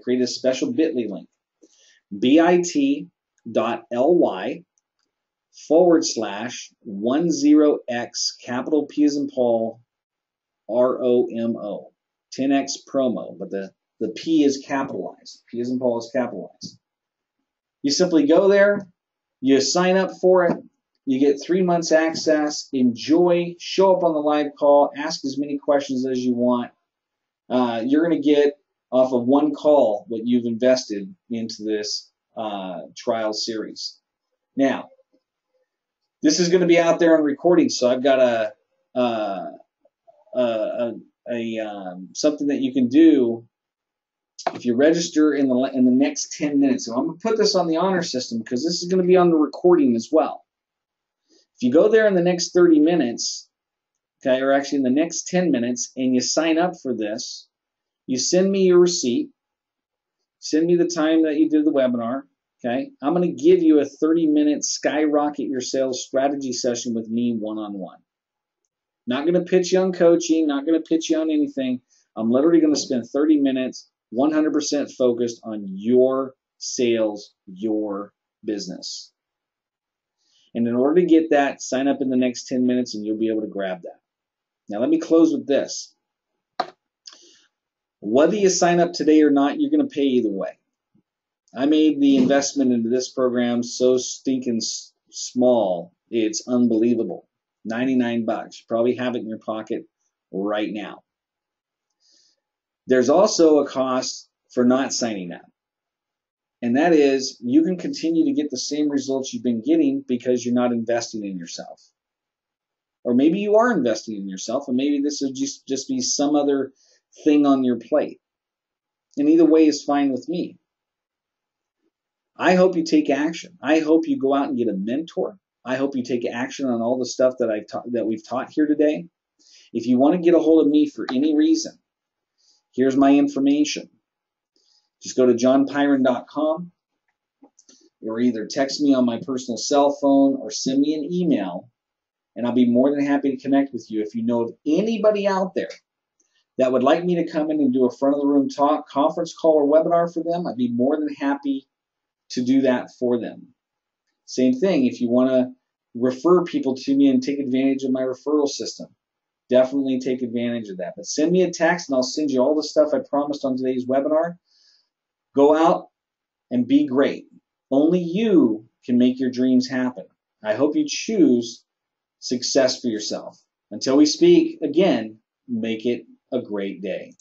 Speaker 1: created a special bit.ly link. bit.ly/10x capital P as in Paul ROMO 10x promo, but the P is capitalized. P as in Paul is capitalized. You simply go there, you sign up for it, you get 3 months access, enjoy, show up on the live call, ask as many questions as you want. You're going to get off of one call what you've invested into this trial series. Now, this is going to be out there on recording, so I've got something that you can do if you register in the next 10 minutes. So I'm going to put this on the honor system because this is going to be on the recording as well. If you go there in the next 30 minutes, okay, or actually in the next 10 minutes, and you sign up for this, you send me your receipt, send me the time that you did the webinar, okay? I'm going to give you a 30-minute skyrocket your sales strategy session with me one-on-one. Not going to pitch you on coaching, not going to pitch you on anything. I'm literally going to spend 30 minutes 100% focused on your sales, your business. And in order to get that, sign up in the next 10 minutes and you'll be able to grab that. Now let me close with this. Whether you sign up today or not, you're going to pay either way. I made the investment into this program so stinking small, it's unbelievable. $99. You probably have it in your pocket right now. There's also a cost for not signing up. And that is, you can continue to get the same results you've been getting because you're not investing in yourself. Or maybe you are investing in yourself, and maybe this would just be some other thing on your plate. And either way is fine with me. I hope you take action. I hope you go out and get a mentor. I hope you take action on all the stuff that we've taught here today. If you want to get a hold of me for any reason, here's my information. Just go to johnpyron.com. or either text me on my personal cell phone or send me an email, and I'll be more than happy to connect with you. If you know of anybody out there that would like me to come in and do a front of the room talk, conference call, or webinar for them, I'd be more than happy to do that for them. Same thing, if you want to refer people to me and take advantage of my referral system, definitely take advantage of that. But send me a text and I'll send you all the stuff I promised on today's webinar. Go out and be great. Only you can make your dreams happen. I hope you choose success for yourself. Until we speak again, make it a great day.